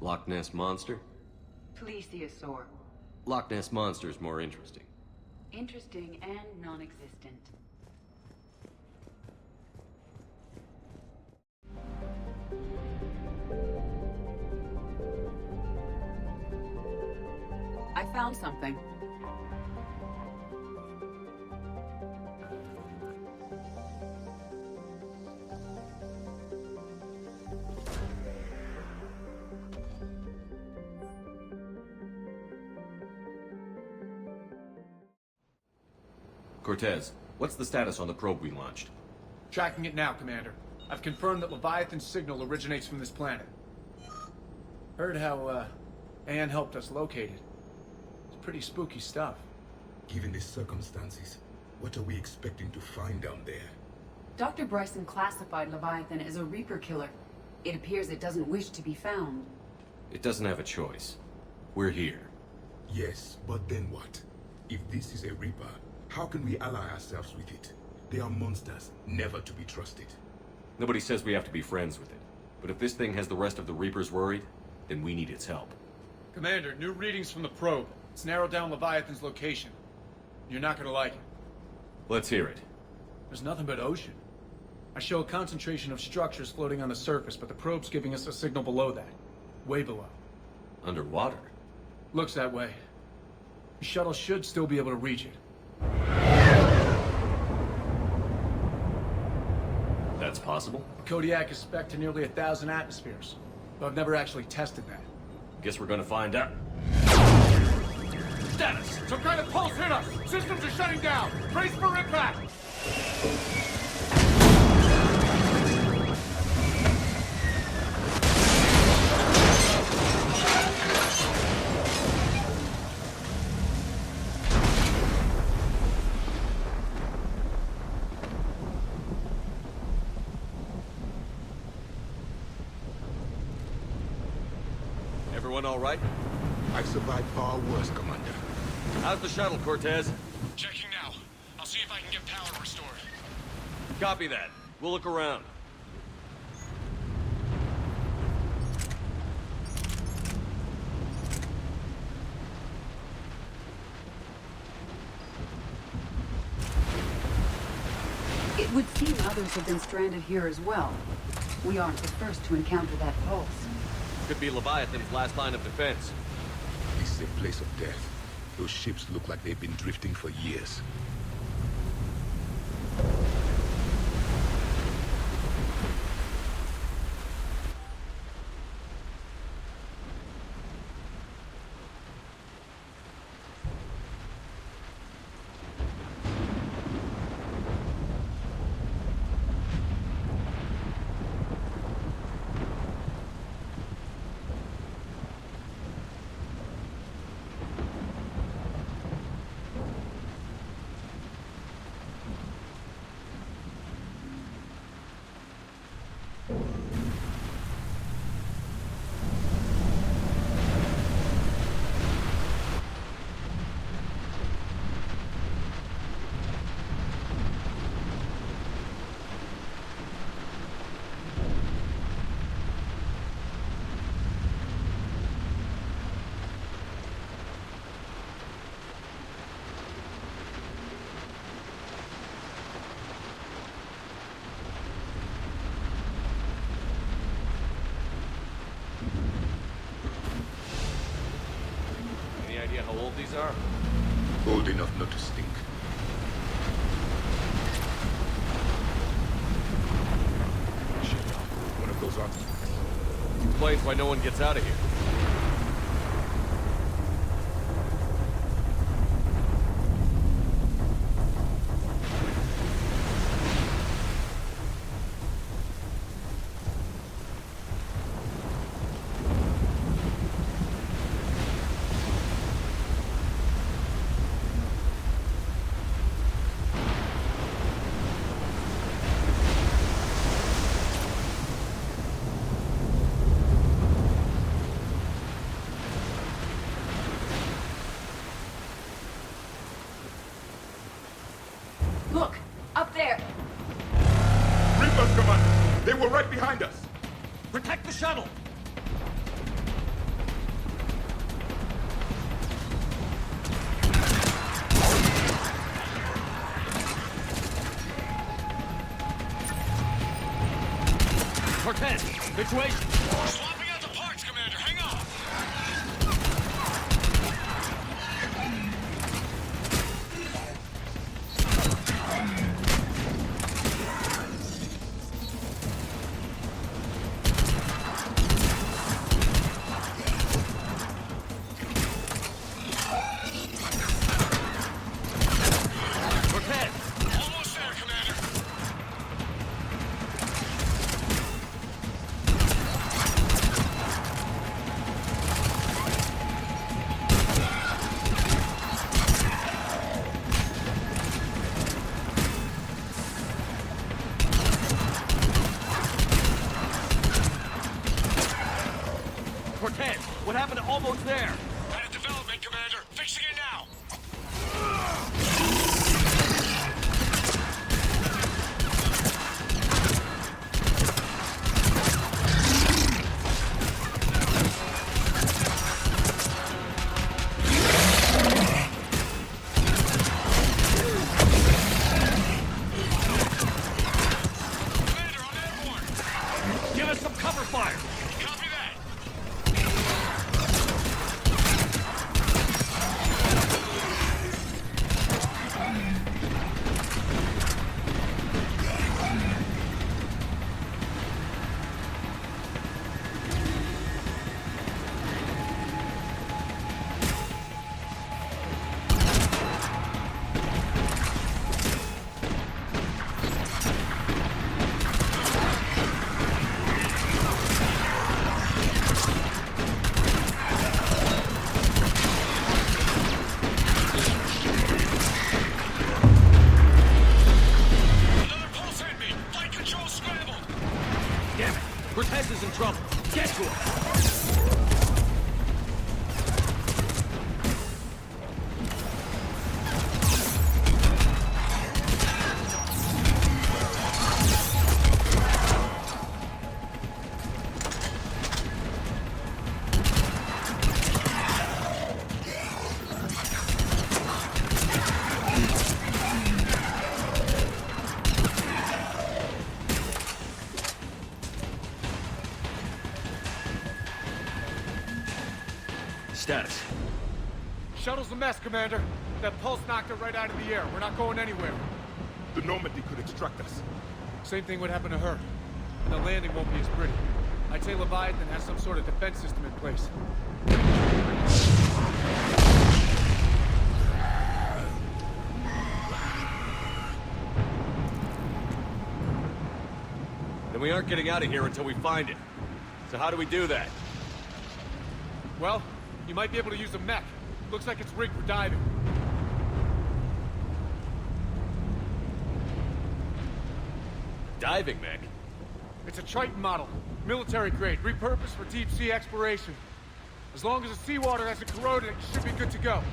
Loch Ness Monster?
Plesiosaur.
Loch Ness Monster is more interesting.
Interesting and non-existent. I found something.
Cortez, what's the status on the probe we launched?
Tracking it now, Commander. I've confirmed that Leviathan's signal originates from this planet. Heard how, Anne helped us locate it. It's pretty spooky stuff.
Given the circumstances, what are we expecting to find down there?
Dr. Bryson classified Leviathan as a Reaper killer. It appears it doesn't wish to be found.
It doesn't have a choice. We're here.
Yes, but then what? If this is a Reaper, how can we ally ourselves with it? They are monsters, never to be trusted.
Nobody says we have to be friends with it. But if this thing has the rest of the Reapers worried, then we need its help.
Commander, new readings from the probe. It's narrowed down Leviathan's location. You're not gonna like it.
Let's hear it.
There's nothing but ocean. I show a concentration of structures floating on the surface, but the probe's giving us a signal below that. Way below.
Underwater?
Looks that way. The shuttle should still be able to reach it.
That's possible?
The Kodiak is spec'd to nearly 1,000 atmospheres, but I've never actually tested that.
Guess we're gonna find out.
Status! Some kind of pulse hit us! Systems are shutting down! Brace for impact!
Everyone all right?
I survived far worse, Commander.
How's the shuttle, Cortez?
Checking now. I'll see if I can get power restored.
Copy that. We'll look around.
It would seem others have been stranded here as well. We aren't the first to encounter that pulse.
Could be Leviathan's last line of defense.
This is a place of death. Those ships look like they've been drifting for years.
Any idea how old these are?
Old enough not to stink. Shit, one of those artifacts.
Explains why no one gets out of here.
Look! Up there!
Reapers, Commander! They were right behind us!
Protect the shuttle! Cortez, situation!
Swapping out the parts, Commander. Hang on.
Cortez!
Almost there, Commander.
Cortez, what happened to almost there?
Had a development, Commander. Fixing it now. Commander, I'm airborne.
Give us some cover fire!
Copy that.
Cortez is in trouble. Get to him! Status.
Shuttle's a mess, Commander. That pulse knocked it right out of the air. We're not going anywhere.
The Normandy could extract us.
Same thing would happen to her. And the landing won't be as pretty. I'd say Leviathan has some sort of defense system in place.
Then we aren't getting out of here until we find it. So how do we do that?
Well, you might be able to use a mech. Looks like it's rigged for diving.
Diving mech?
It's a Triton model. Military grade, repurposed for deep sea exploration. As long as the seawater hasn't corroded it, you should be good to go.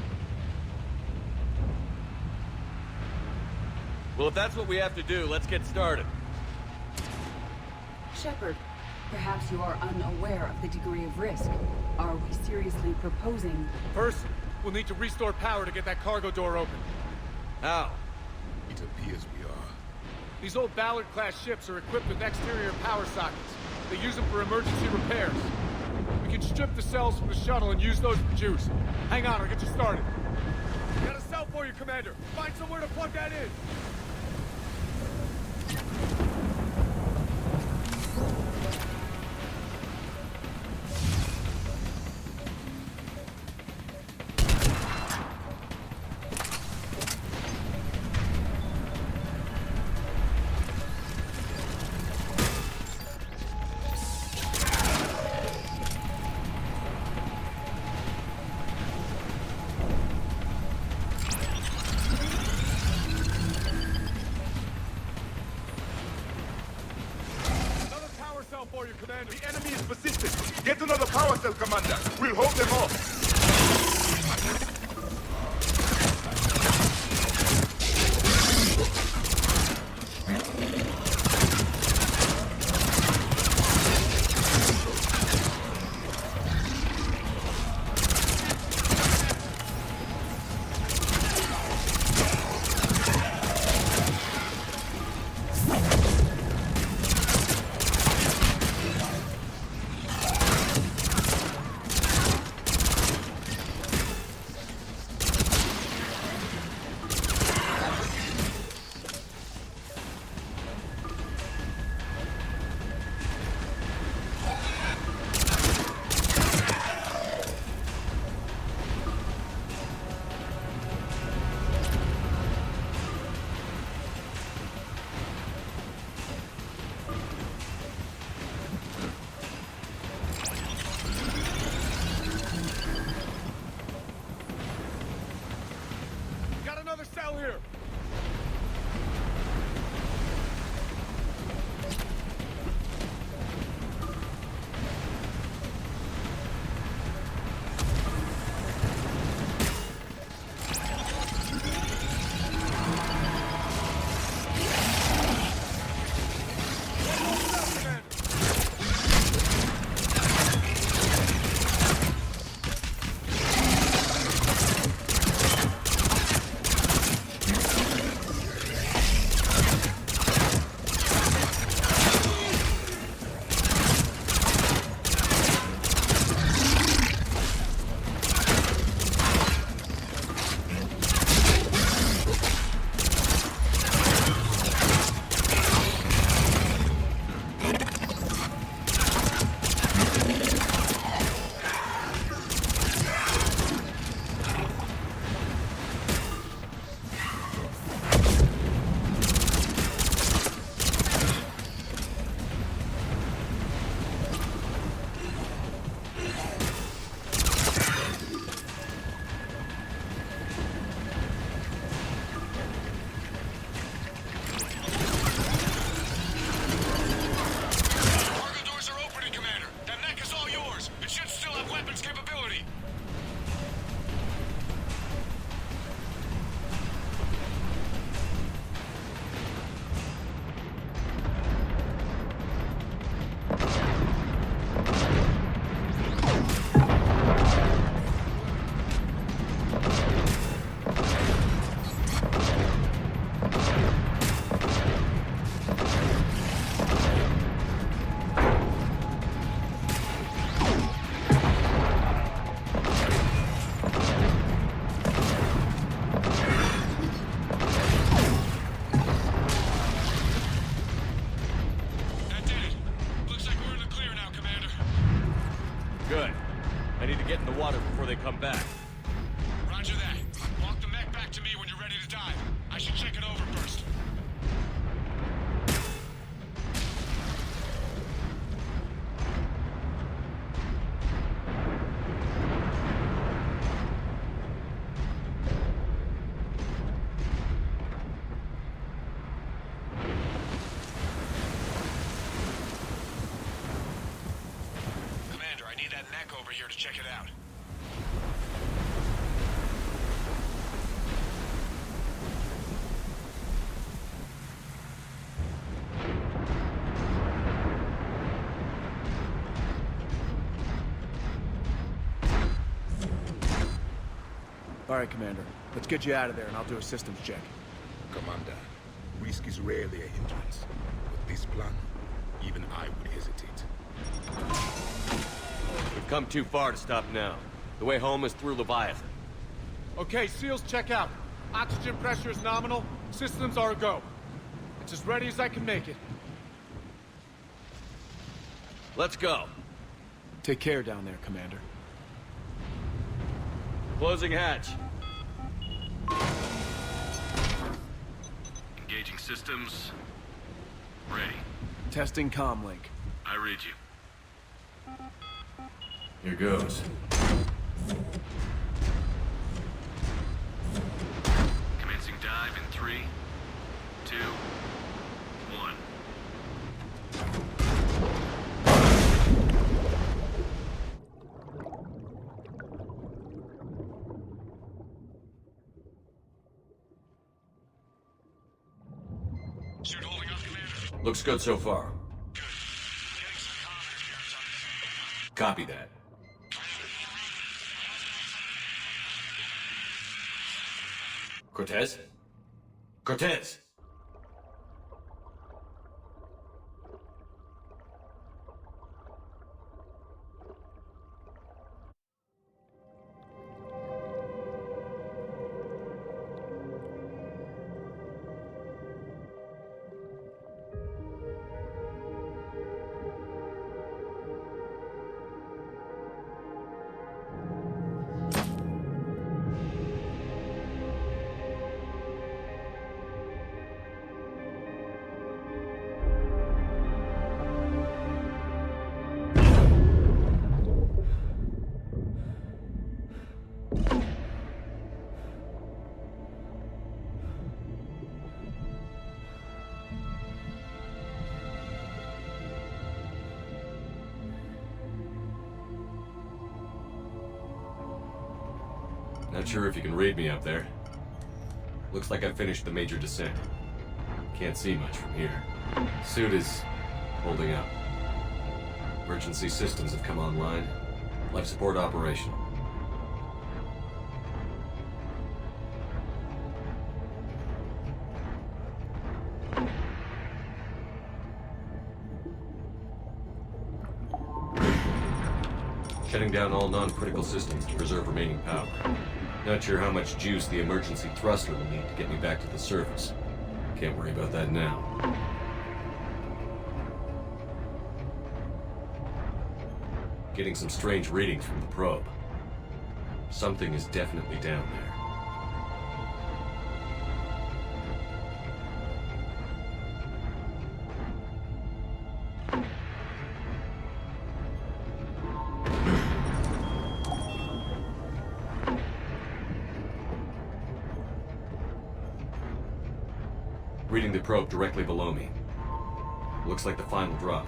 Well, if that's what we have to do, let's get started.
Shepard, perhaps you are unaware of the degree of risk. Are we seriously proposing...
First, we'll need to restore power to get that cargo door open.
How?
It appears we are.
These old Ballard-class ships are equipped with exterior power sockets. They use them for emergency repairs. We can strip the cells from the shuttle and use those for juice. Hang on, I'll get you started. Got a cell for you, Commander. Find somewhere to plug that in. For you, Commander.
The enemy is persistent. Get another power cell, Commander. We'll hold them off.
come back.
Roger that. Walk the mech back to me when you're ready to dive. I should check it over first. Commander, I need that mech over here to check it out.
All right, Commander. Let's get you out of there, and I'll do a systems check.
Commander, risk is rarely a hindrance. But this plan, even I would hesitate.
We've come too far to stop now. The way home is through Leviathan.
Okay, SEALs, check out. Oxygen pressure is nominal. Systems are a go. It's as ready as I can make it.
Let's go.
Take care down there, Commander.
Closing hatch.
Engaging systems. Ready.
Testing comlink.
I read you.
Here goes.
Commencing dive in 3, 2, 1.
Suit holding up, Commander.
Looks good so far. Copy that. Cortez? Cortez! Not sure if you can read me up there. Looks like I finished the major descent. Can't see much from here. Suit is holding up. Emergency systems have come online. Life support operational. Shutting down all non-critical systems to preserve remaining power. Not sure how much juice the emergency thruster will need to get me back to the surface. Can't worry about that now. Getting some strange readings from the probe. Something is definitely down there. Reading the probe directly below me. Looks like the final drop.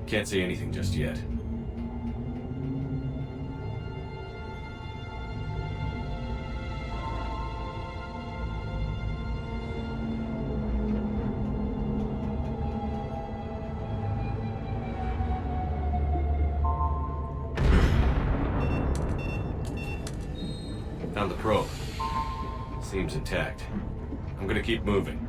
Can't see anything just yet. Found the probe. Seems intact. I'm gonna keep moving.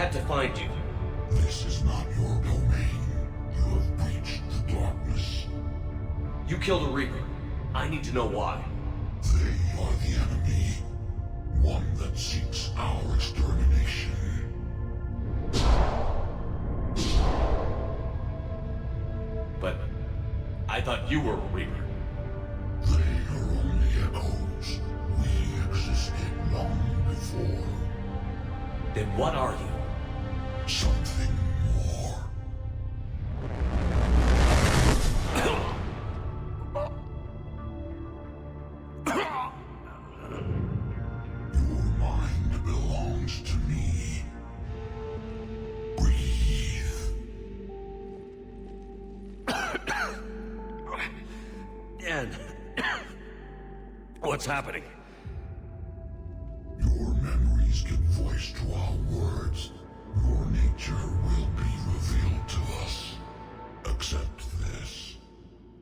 had to find you.
This is not your domain. You have breached the darkness.
You killed a Reaper. I need to know why.
They are the enemy. One that seeks our extermination.
But I thought you were a Reaper.
They are only echoes. We existed long before.
Then what are you?
Something more. Your mind belongs to me. Breathe.
And what's happening?
Your memories give voice to our words. Your nature will be revealed to us. Accept this.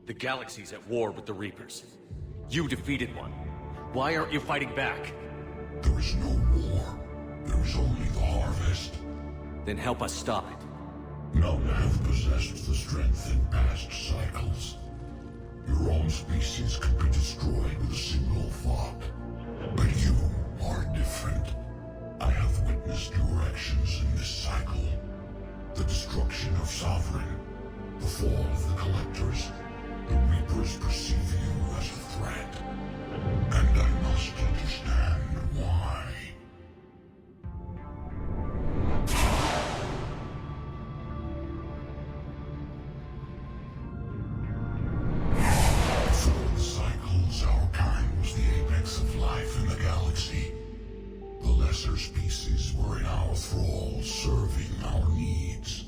The galaxy's at war with the Reapers. You defeated one. Why aren't you fighting back?
There is no war. There is only the harvest.
Then help us stop it.
None have possessed the strength in past cycles. Your own species could be destroyed with a single thought. But you are different. I have witnessed your actions in this cycle. The destruction of Sovereign, the fall of the Collectors. The Reapers perceive you as a threat. And I must understand why. Before the cycles, our kind was the apex of life in the galaxy. The lesser species were in our thrall, serving our needs.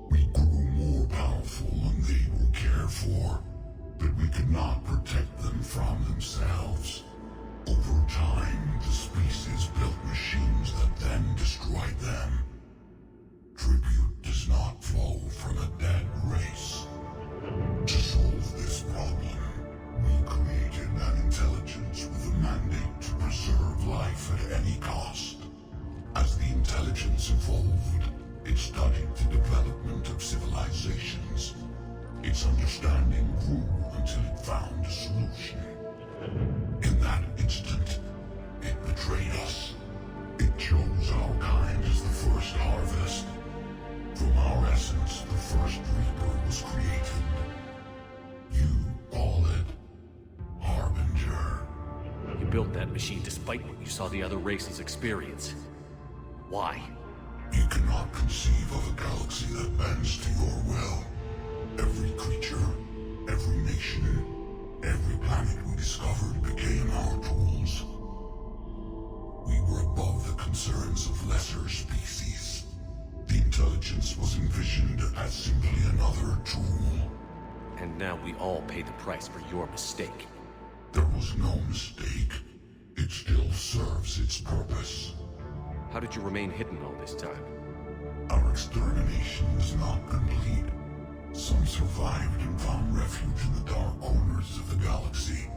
We grew more powerful and they were cared for, but we could not protect them from themselves. Over time, the species built machines that then destroyed them. Tribute does not flow from a dead race. To solve this problem, we created an intelligence with a mandate to preserve life at any cost. As the intelligence evolved, it studied the development of civilizations. Its understanding grew until it found a solution. In that instant, it betrayed us. It chose our kind as the first harvest. From our essence, the first Reaper was created. You call it Harbinger.
You built that machine despite what you saw the other races experience. Why?
You cannot conceive of a galaxy that bends to your will. Every creature, every nation, every planet we discovered became our tools. We were above the concerns of lesser species. The intelligence was envisioned as simply another tool.
And now we all pay the price for your mistake.
There was no mistake. It still serves its purpose.
How did you remain hidden all this time?
Our extermination was not complete. Some survived and found refuge in the dark corners of the galaxy.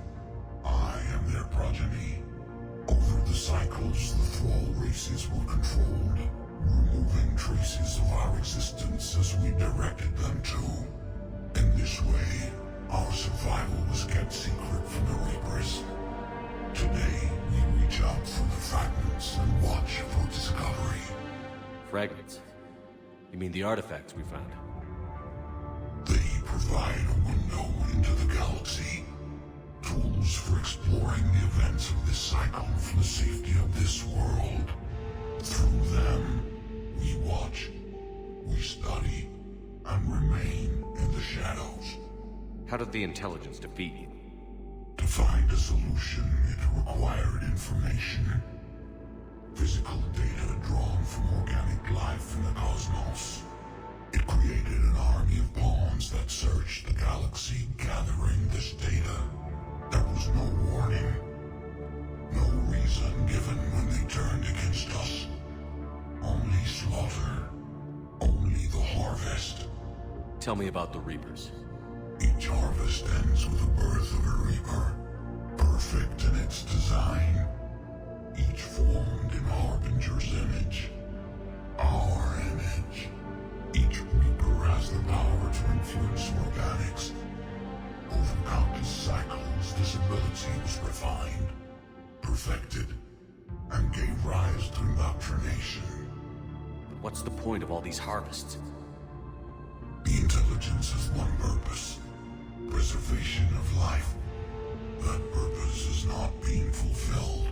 I am their progeny. Over the cycles, the thrall races were controlled, removing traces of our existence as we directed them to. In this way, our survival was kept secret from the Reapers. Today, we reach out through the fragments and watch for discovery.
Fragments? You mean the artifacts we found?
They provide a window into the galaxy. Tools for exploring the events of this cycle for the safety of this world. Through them, we watch, we study, and remain in the shadows.
How did the intelligence defeat you?
To find a solution, it required information. Physical data drawn from organic life in the cosmos. It created an army of pawns that searched the galaxy, gathering this data. There was no warning. No reason given when they turned against us. Only slaughter. Only the harvest.
Tell me about the Reapers.
Each harvest ends with the birth of a Reaper. Perfect in its design. Each formed in Harbinger's image. Our influence organics. Over countless cycles, this ability was refined, perfected, and gave rise to indoctrination.
But what's the point of all these harvests?
The intelligence has one purpose: preservation of life. That purpose is not being fulfilled.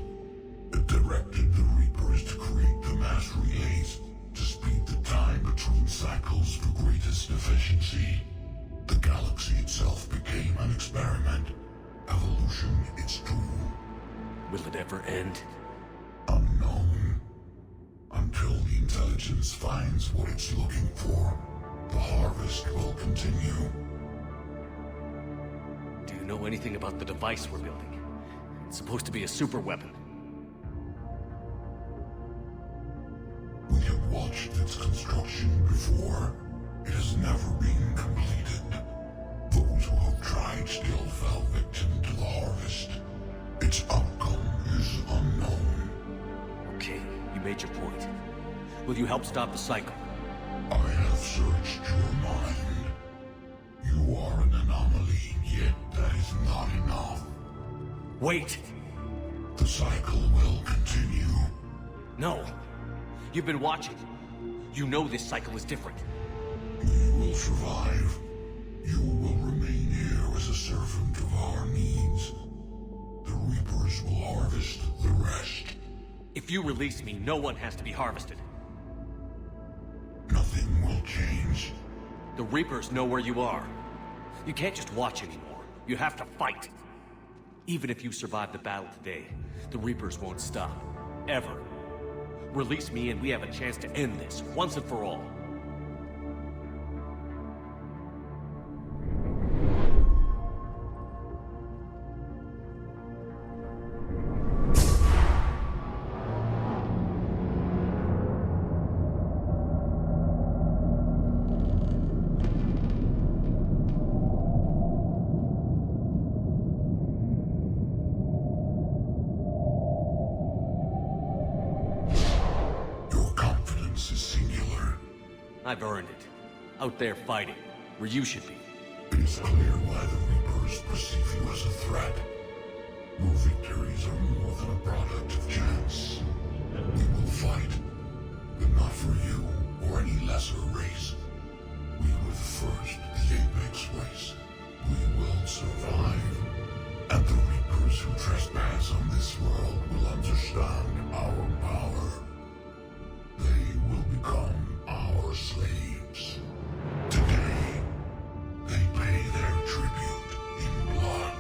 It directed the Reapers to create the mass relays to speed the time between cycles for greatest efficiency. The galaxy itself became an experiment. Evolution its tool.
Will it ever end?
Unknown. Until the intelligence finds what it's looking for, the harvest will continue.
Do you know anything about the device we're building? It's supposed to be a super weapon.
We have watched its construction before. It has never been completed. Those who have tried still fell victim to the harvest. Its outcome is unknown.
Okay, you made your point. Will you help stop the cycle?
I have searched your mind. You are an anomaly, yet that is not enough.
Wait!
The cycle will continue.
No! You've been watching. You know this cycle is different.
We will survive. You will remain here as a servant of our needs. The Reapers will harvest the rest.
If you release me, no one has to be harvested.
Nothing will change.
The Reapers know where you are. You can't just watch anymore. You have to fight. Even if you survive the battle today, the Reapers won't stop. Ever. Release me and we have a chance to end this, once and for all. I've earned it. Out there fighting, where you should be.
It is clear why the Reapers perceive you as a threat. Your victories are more than a product of chance. We will fight, but not for you or any lesser race. We were the first, the Apex race. We will survive. And the Reapers who trespass on this world will understand our power. They will become our slaves. Today, they pay their tribute in blood.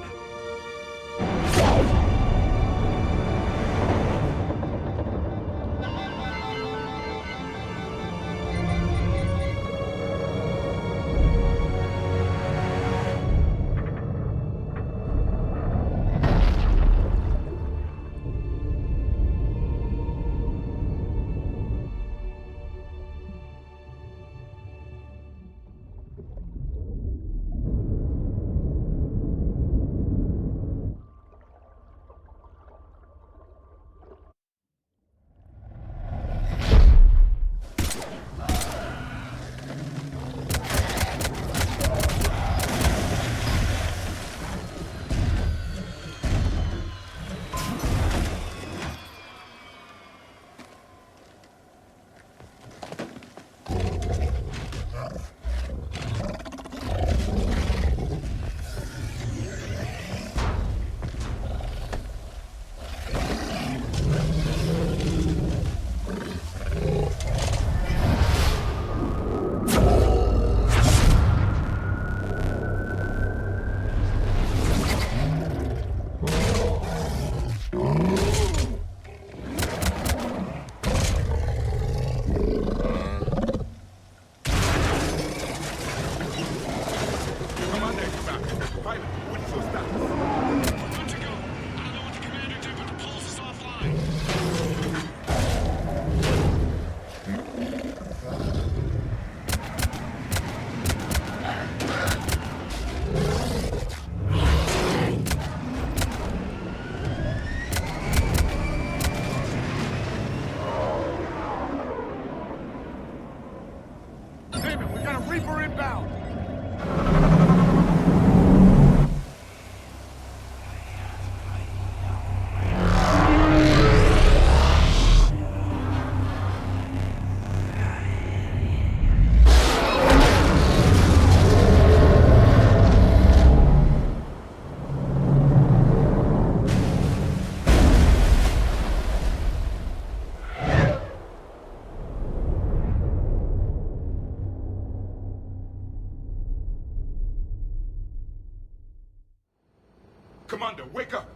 Commander, wake up!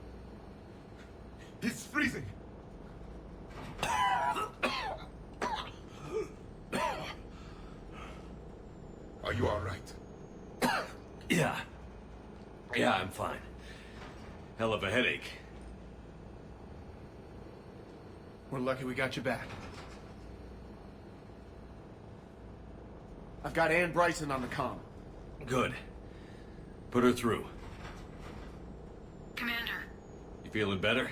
He's freezing! Are you alright?
Yeah. Yeah, I'm fine. Hell of a headache.
We're lucky we got you back. I've got Ann Bryson on the comm.
Good. Put her through.
Commander.
You feeling better?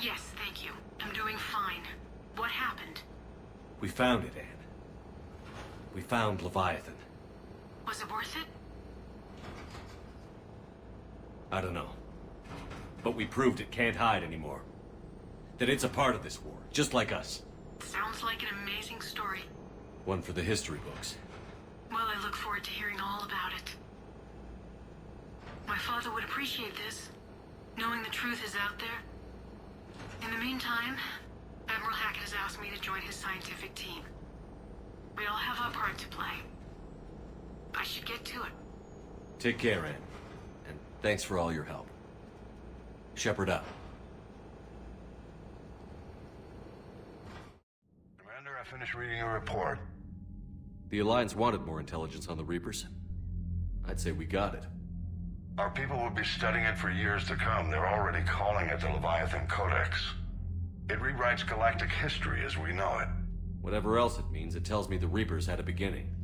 Yes, thank you. I'm doing fine. What happened?
We found it, Ann. We found Leviathan.
Was it worth it?
I don't know. But we proved it can't hide anymore. That it's a part of this war, just like us.
Sounds like an amazing story.
One for the history books.
Well, I look forward to hearing all about it. My father would appreciate this, knowing the truth is out there. In the meantime, Admiral Hackett has asked me to join his scientific team. We all have our part to play. I should get to it.
Take care, Ann. And thanks for all your help. Shepard out.
Commander, I finished reading your report.
The Alliance wanted more intelligence on the Reapers. I'd say we got it.
Our people will be studying it for years to come. They're already calling it the Leviathan Codex. It rewrites galactic history as we know it.
Whatever else it means, it tells me the Reapers had a beginning.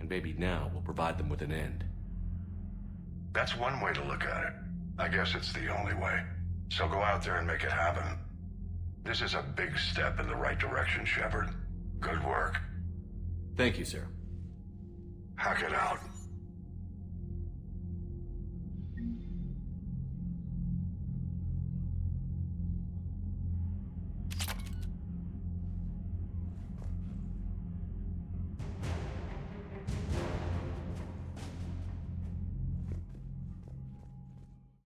And maybe now we'll provide them with an end.
That's one way to look at it. I guess it's the only way. So go out there and make it happen. This is a big step in the right direction, Shepard. Good work.
Thank you, sir.
Hackett out.